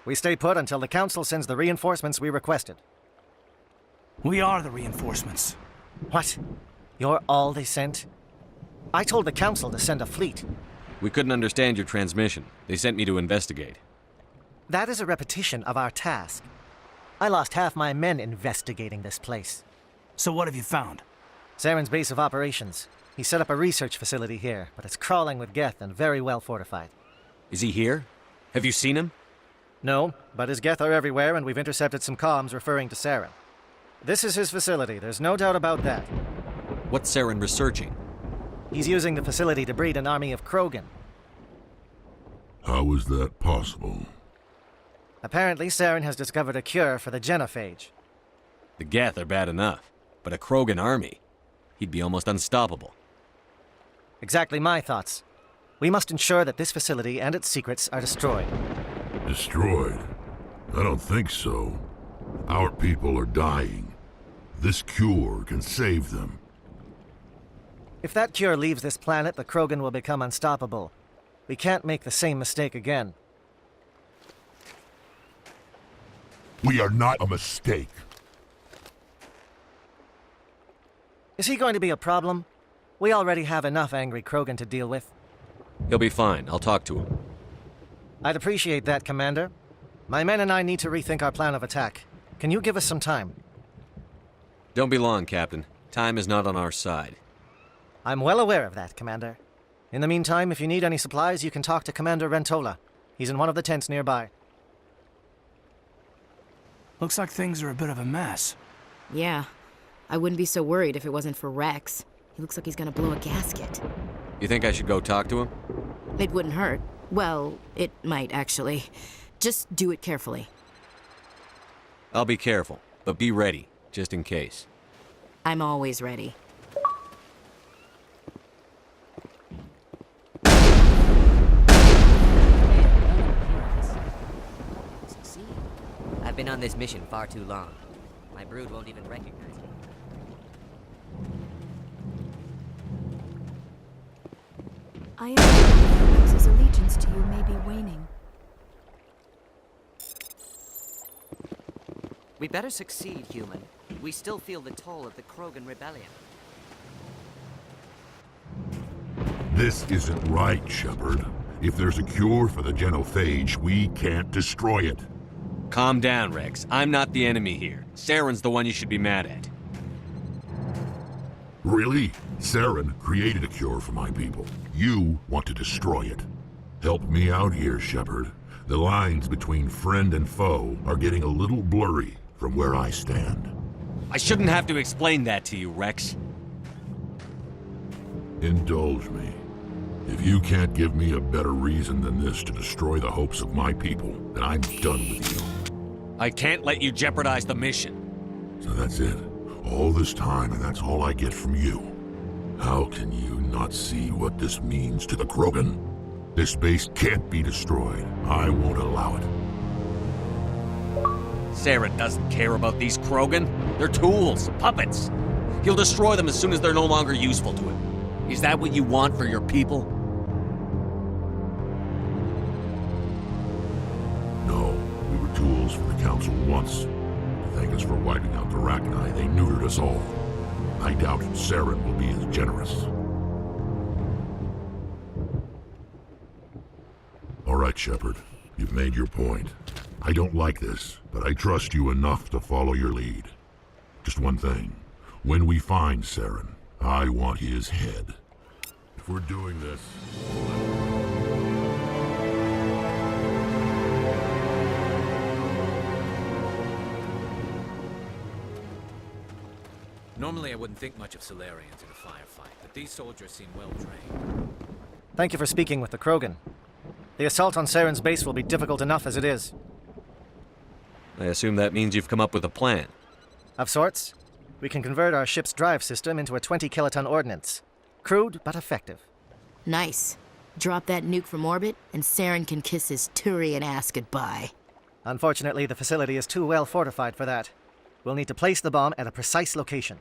We stay put until the Council sends the reinforcements we requested. We are the reinforcements. What? You're all they sent? I told the Council to send a fleet. We couldn't understand your transmission. They sent me to investigate. That is a repetition of our task. I lost half my men investigating this place. So what have you found? Saren's base of operations. He set up a research facility here, but it's crawling with Geth and very well fortified. Is he here? Have you seen him? No, but his Geth are everywhere, and we've intercepted some comms referring to Saren. This is his facility, there's no doubt about that. What's Saren researching? He's using the facility to breed an army of Krogan. How is that possible? Apparently, Saren has discovered a cure for the genophage. The Geth are bad enough, but a Krogan army? He'd be almost unstoppable. Exactly my thoughts. We must ensure that this facility and its secrets are destroyed. Destroyed? I don't think so. Our people are dying. This cure can save them. If that cure leaves this planet, the Krogan will become unstoppable. We can't make the same mistake again. We are not a mistake. Is he going to be a problem? We already have enough angry Krogan to deal with. He'll be fine. I'll talk to him. I'd appreciate that, Commander. My men and I need to rethink our plan of attack. Can you give us some time? Don't be long, Captain. Time is not on our side. I'm well aware of that, Commander. In the meantime, if you need any supplies, you can talk to Commander Rentola. He's in one of the tents nearby. Looks like things are a bit of a mess. Yeah. I wouldn't be so worried if it wasn't for Rex. He looks like he's gonna blow a gasket. You think I should go talk to him? It wouldn't hurt. Well, it might, actually. Just do it carefully. I'll be careful, but be ready, just in case. I'm always ready. I've been on this mission far too long. My brood won't even recognize me. I am afraid Rex's allegiance to you may be waning. We better succeed, human. We still feel the toll of the Krogan rebellion. This isn't right, Shepard. If there's a cure for the genophage, we can't destroy it. Calm down, Rex. I'm not the enemy here. Saren's the one you should be mad at. Really? Saren created a cure for my people. You want to destroy it. Help me out here, Shepard. The lines between friend and foe are getting a little blurry from where I stand. I shouldn't have to explain that to you, Rex. Indulge me. If you can't give me a better reason than this to destroy the hopes of my people, then I'm done with you. I can't let you jeopardize the mission. So that's it. All this time, and that's all I get from you. How can you not see what this means to the Krogan? This base can't be destroyed. I won't allow it. Saren doesn't care about these Krogan. They're tools, puppets. He'll destroy them as soon as they're no longer useful to him. Is that what you want for your people? No, we were tools for the Council once. To thank us for wiping out the Rachni, they neutered us all. I doubt Saren will be as generous. All right, Shepard. You've made your point. I don't like this, but I trust you enough to follow your lead. Just one thing. When we find Saren, I want his head. If we're doing this... Normally I wouldn't think much of Solarians in a firefight, but these soldiers seem well trained. Thank you for speaking with the Krogan. The assault on Saren's base will be difficult enough as it is. I assume that means you've come up with a plan. Of sorts. We can convert our ship's drive system into a 20-kiloton ordnance. Crude, but effective. Nice. Drop that nuke from orbit, and Saren can kiss his Turian ass goodbye. Unfortunately, the facility is too well fortified for that. We'll need to place the bomb at a precise location.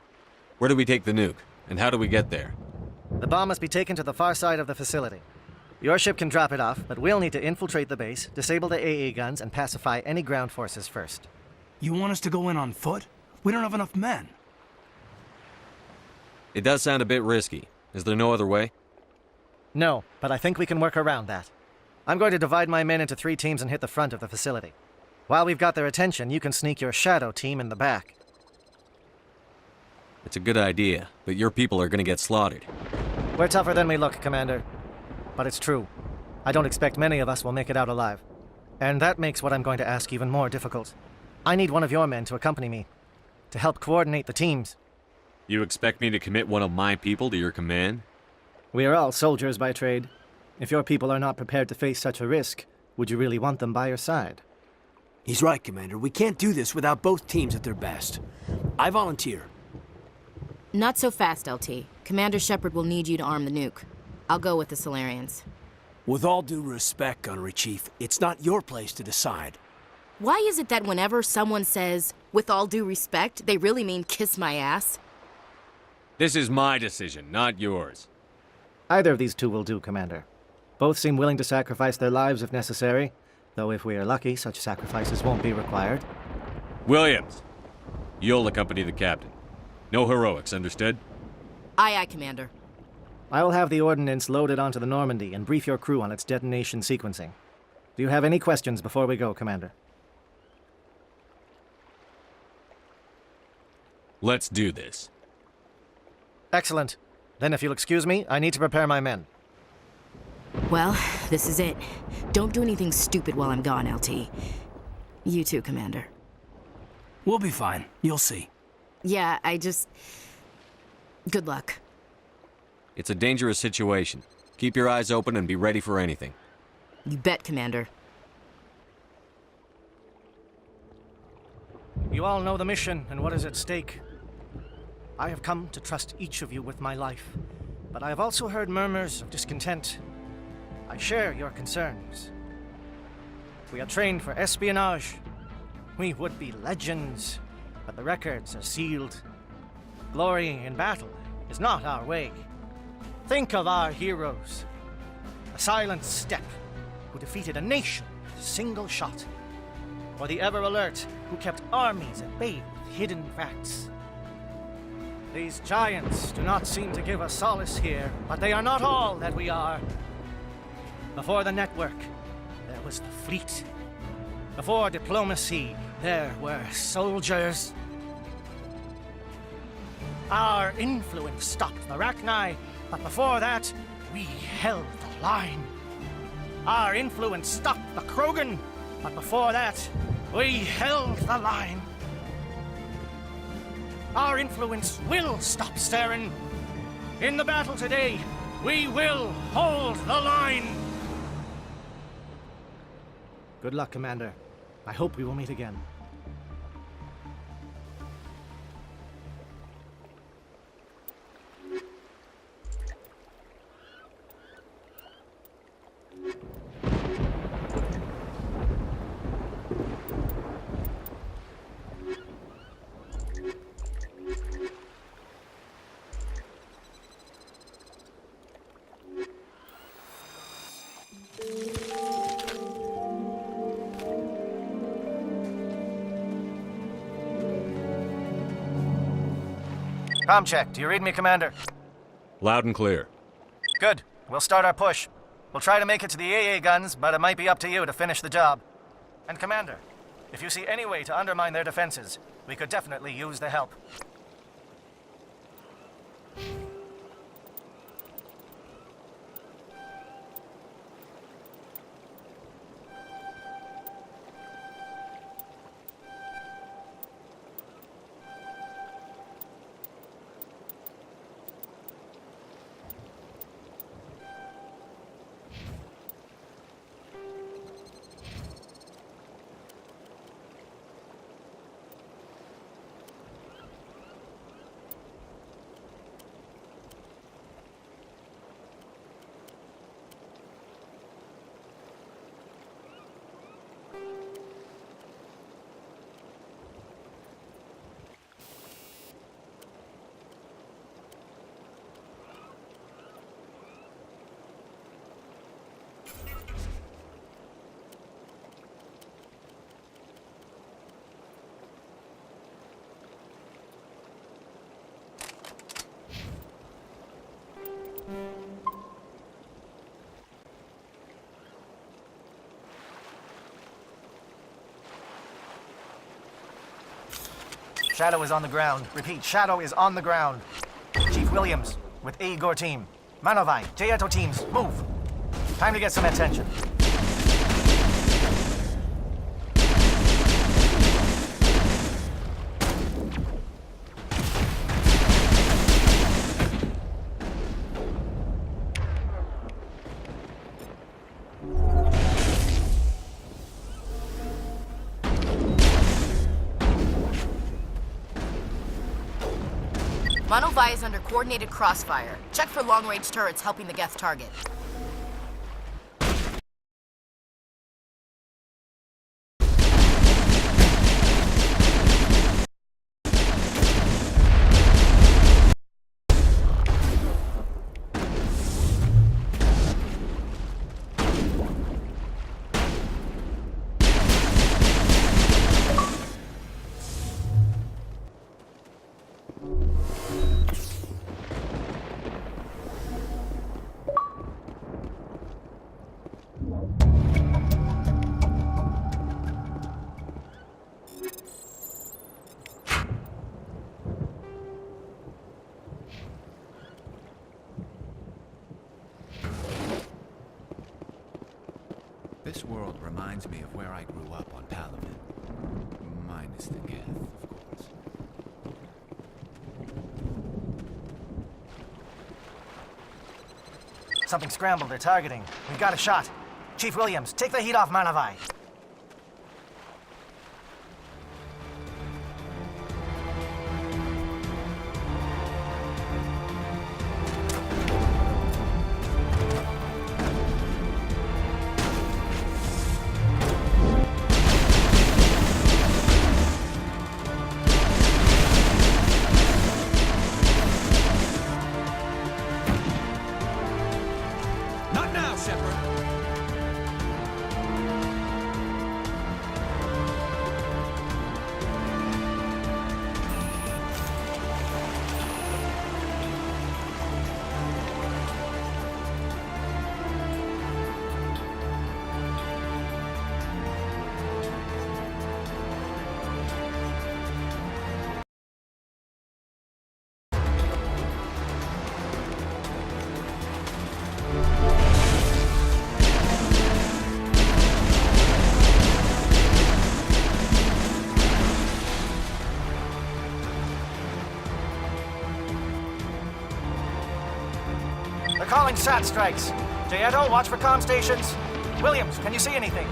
Where do we take the nuke? And how do we get there? The bomb must be taken to the far side of the facility. Your ship can drop it off, but we'll need to infiltrate the base, disable the AA guns, and pacify any ground forces first. You want us to go in on foot? We don't have enough men. It does sound a bit risky. Is there no other way? No, but I think we can work around that. I'm going to divide my men into 3 teams and hit the front of the facility. While we've got their attention, you can sneak your shadow team in the back. It's a good idea, but your people are gonna get slaughtered. We're tougher than we look, Commander. But it's true. I don't expect many of us will make it out alive. And that makes what I'm going to ask even more difficult. I need one of your men to accompany me, to help coordinate the teams. You expect me to commit one of my people to your command? We are all soldiers by trade. If your people are not prepared to face such a risk, would you really want them by your side? He's right, Commander. We can't do this without both teams at their best. I volunteer. Not so fast, LT. Commander Shepard will need you to arm the nuke. I'll go with the Solarians. With all due respect, Gunnery Chief, it's not your place to decide. Why is it that whenever someone says, with all due respect, they really mean kiss my ass? This is my decision, not yours. Either of these 2 will do, Commander. Both seem willing to sacrifice their lives if necessary, though if we are lucky, such sacrifices won't be required. Williams, you'll accompany the captain. No heroics, understood? Aye, aye, Commander. I will have the ordnance loaded onto the Normandy and brief your crew on its detonation sequencing. Do you have any questions before we go, Commander? Let's do this. Excellent. Then if you'll excuse me, I need to prepare my men. Well, this is it. Don't do anything stupid while I'm gone, LT. You too, Commander. We'll be fine. You'll see. Yeah, Good luck. It's a dangerous situation. Keep your eyes open and be ready for anything. You bet, Commander. You all know the mission and what is at stake. I have come to trust each of you with my life, but I have also heard murmurs of discontent. I share your concerns. We are trained for espionage. We would be legends, but the records are sealed. Glory in battle is not our way. Think of our heroes. A silent step who defeated a nation with a single shot. Or the ever-alert who kept armies at bay with hidden facts. These giants do not seem to give us solace here, but they are not all that we are. Before the network, there was the fleet. Before diplomacy, there were soldiers. Our influence stopped the Rachni, but before that, we held the line. Our influence stopped the Krogan, but before that, we held the line. Our influence will stop Saren. In the battle today, we will hold the line. Good luck, Commander. I hope we will meet again. Comm check. Do you read me, Commander? Loud and clear. Good. We'll start our push. We'll try to make it to the AA guns, but it might be up to you to finish the job. And Commander, if you see any way to undermine their defenses, we could definitely use the help. Shadow is on the ground. Repeat, Shadow is on the ground. Chief Williams, with Igor team. Manovai, Jayeto teams, move. Time to get some attention. Manovai is under coordinated crossfire. Check for long-range turrets helping the Geth target. This world reminds me of where I grew up on Palaven. Minus the Geth, of course. Something scrambled. They're targeting. We've got a shot. Chief Williams, take the heat off Manovai. Not now, Shepard! They're calling SAT strikes. Jayeto, watch for comm stations. Williams, can you see anything?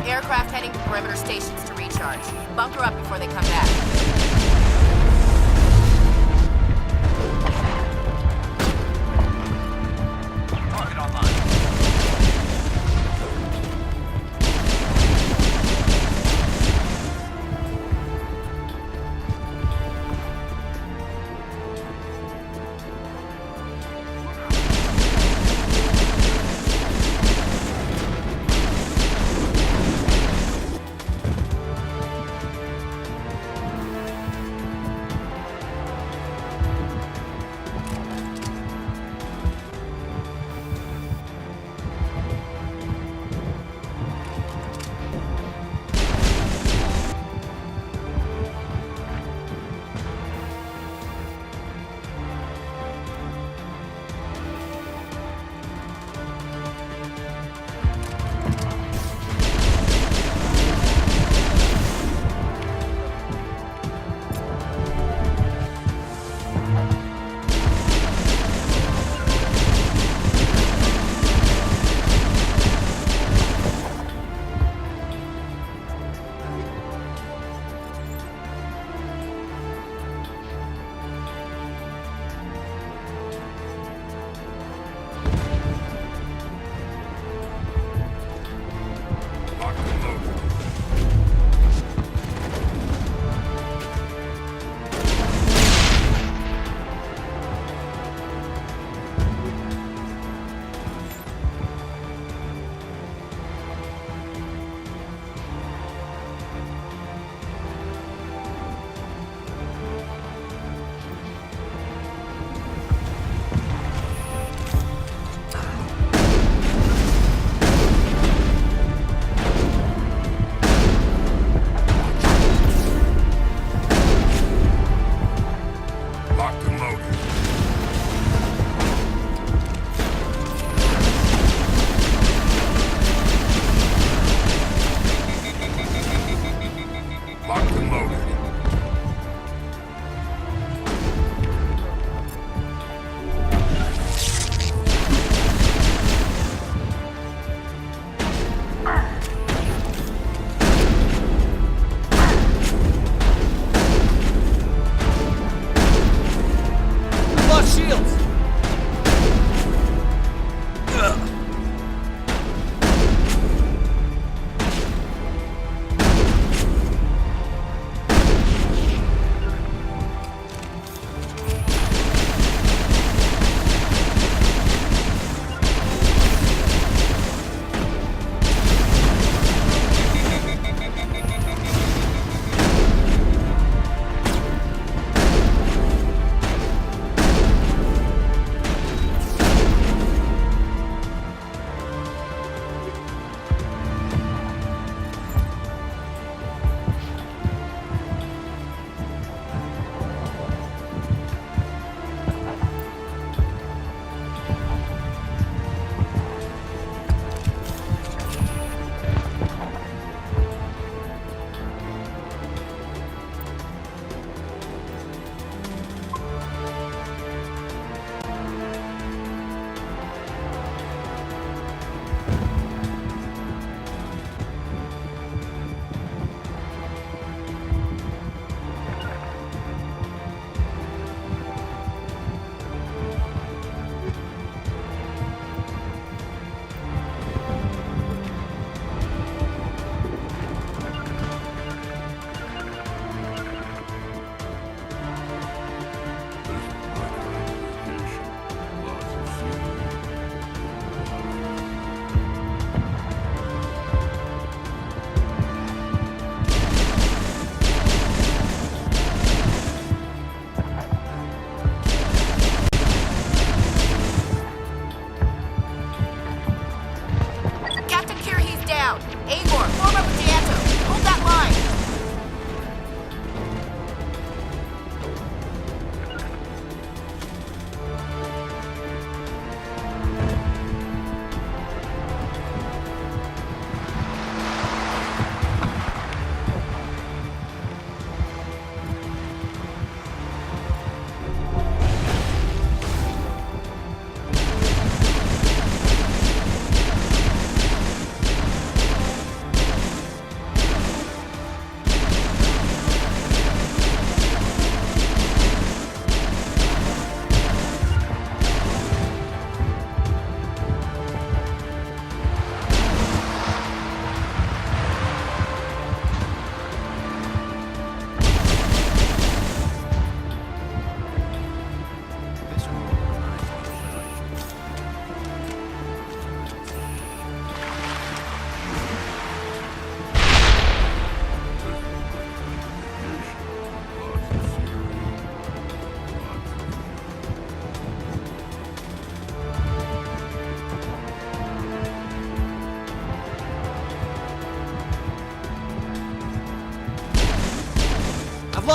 aircraft heading to perimeter stations to recharge. Bunker up before they come back.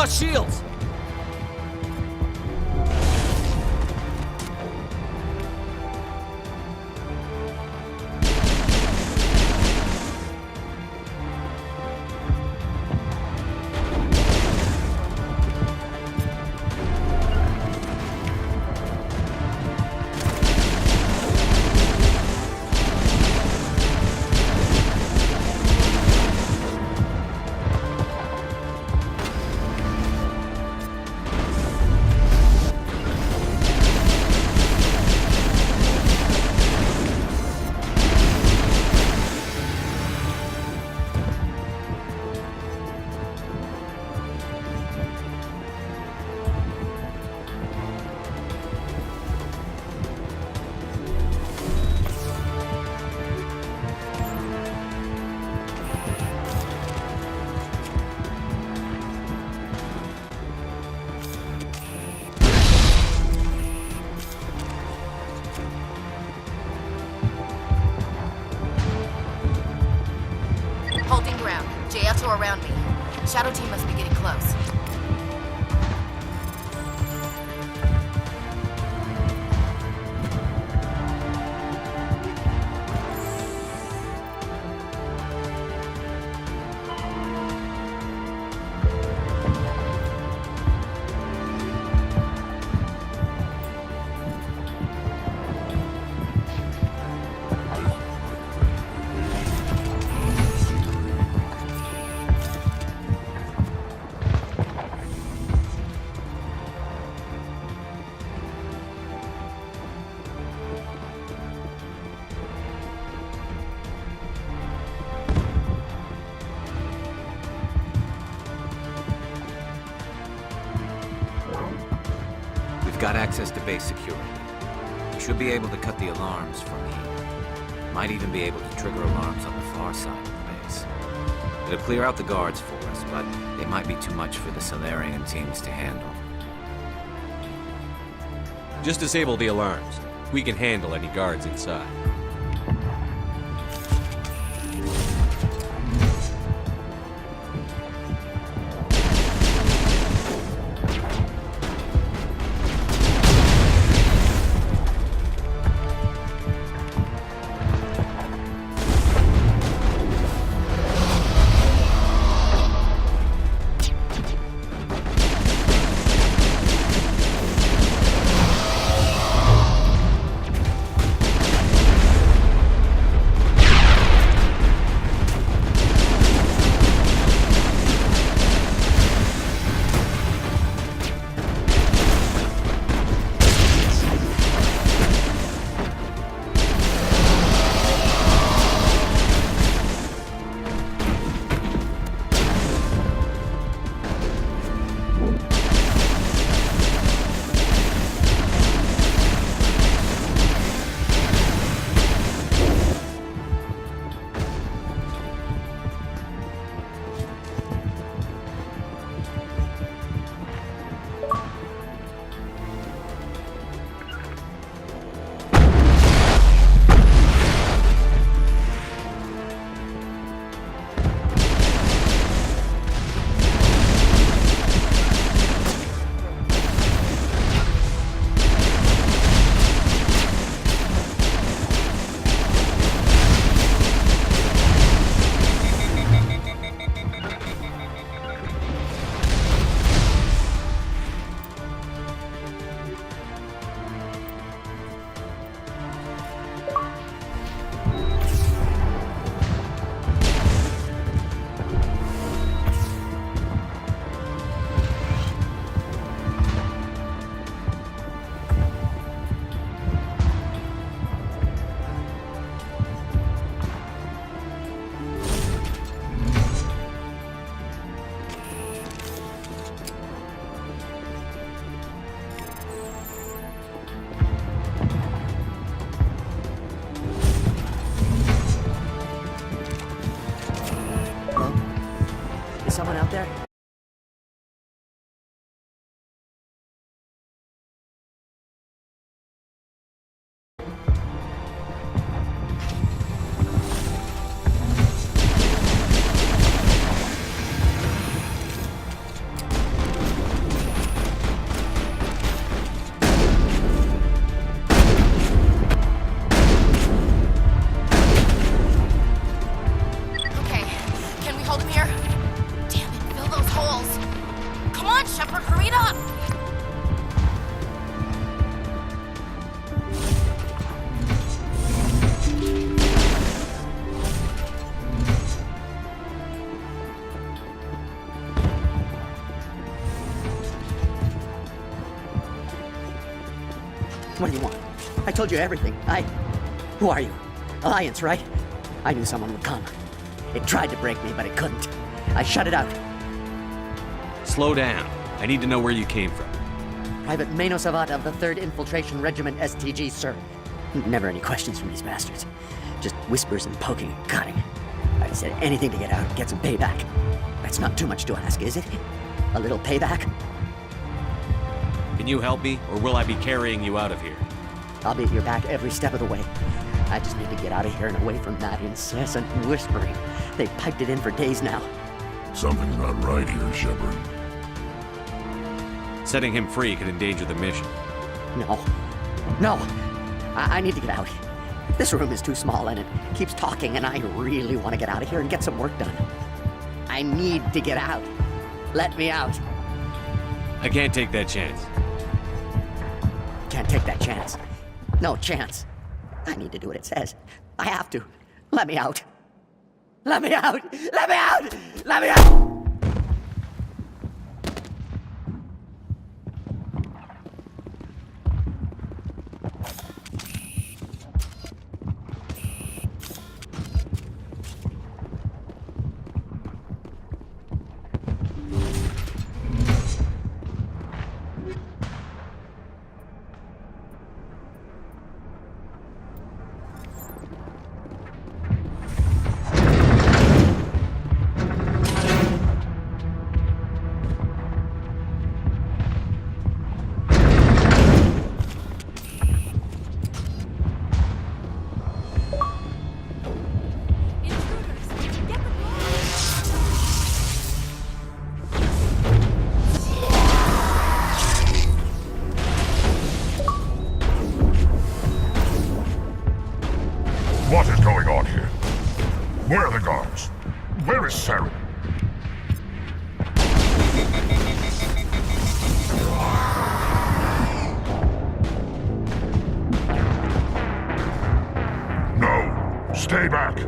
lost shields! Holding ground. JL2 around me. Shadow team must be getting close. We've got access to base security. We should be able to cut the alarms from here. Might even be able to trigger alarms on the far side of the base. It'll clear out the guards for us, but they might be too much for the Solarian teams to handle. Just disable the alarms. We can handle any guards inside. told you everything. Who are you? Alliance, right? I knew someone would come. It tried to break me, but it couldn't. I shut it out. Slow down. I need to know where you came from. Private Mano Savat of the 3rd Infiltration Regiment STG, sir. Never any questions from these bastards. Just whispers and poking and cutting. I'd said anything to get out and get some payback. That's not too much to ask, is it? A little payback? Can you help me, or will I be carrying you out of here? I'll be at your back every step of the way. I just need to get out of here and away from that incessant whispering. They've piped it in for days now. Something's not right here, Shepard. Setting him free could endanger the mission. No. I need to get out. This room is too small and it keeps talking, and I really want to get out of here and get some work done. I need to get out. Let me out. I can't take that chance. Can't take that chance. No chance. I need to do what it says. I have to. Let me out. Let me out! Let me out! Let me out! What is going on here? Where are the guards? Where is Saren? No. Stay back.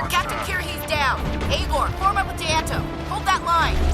Captain Kirhe's down. Agor, form up with Deanto. Hold that line.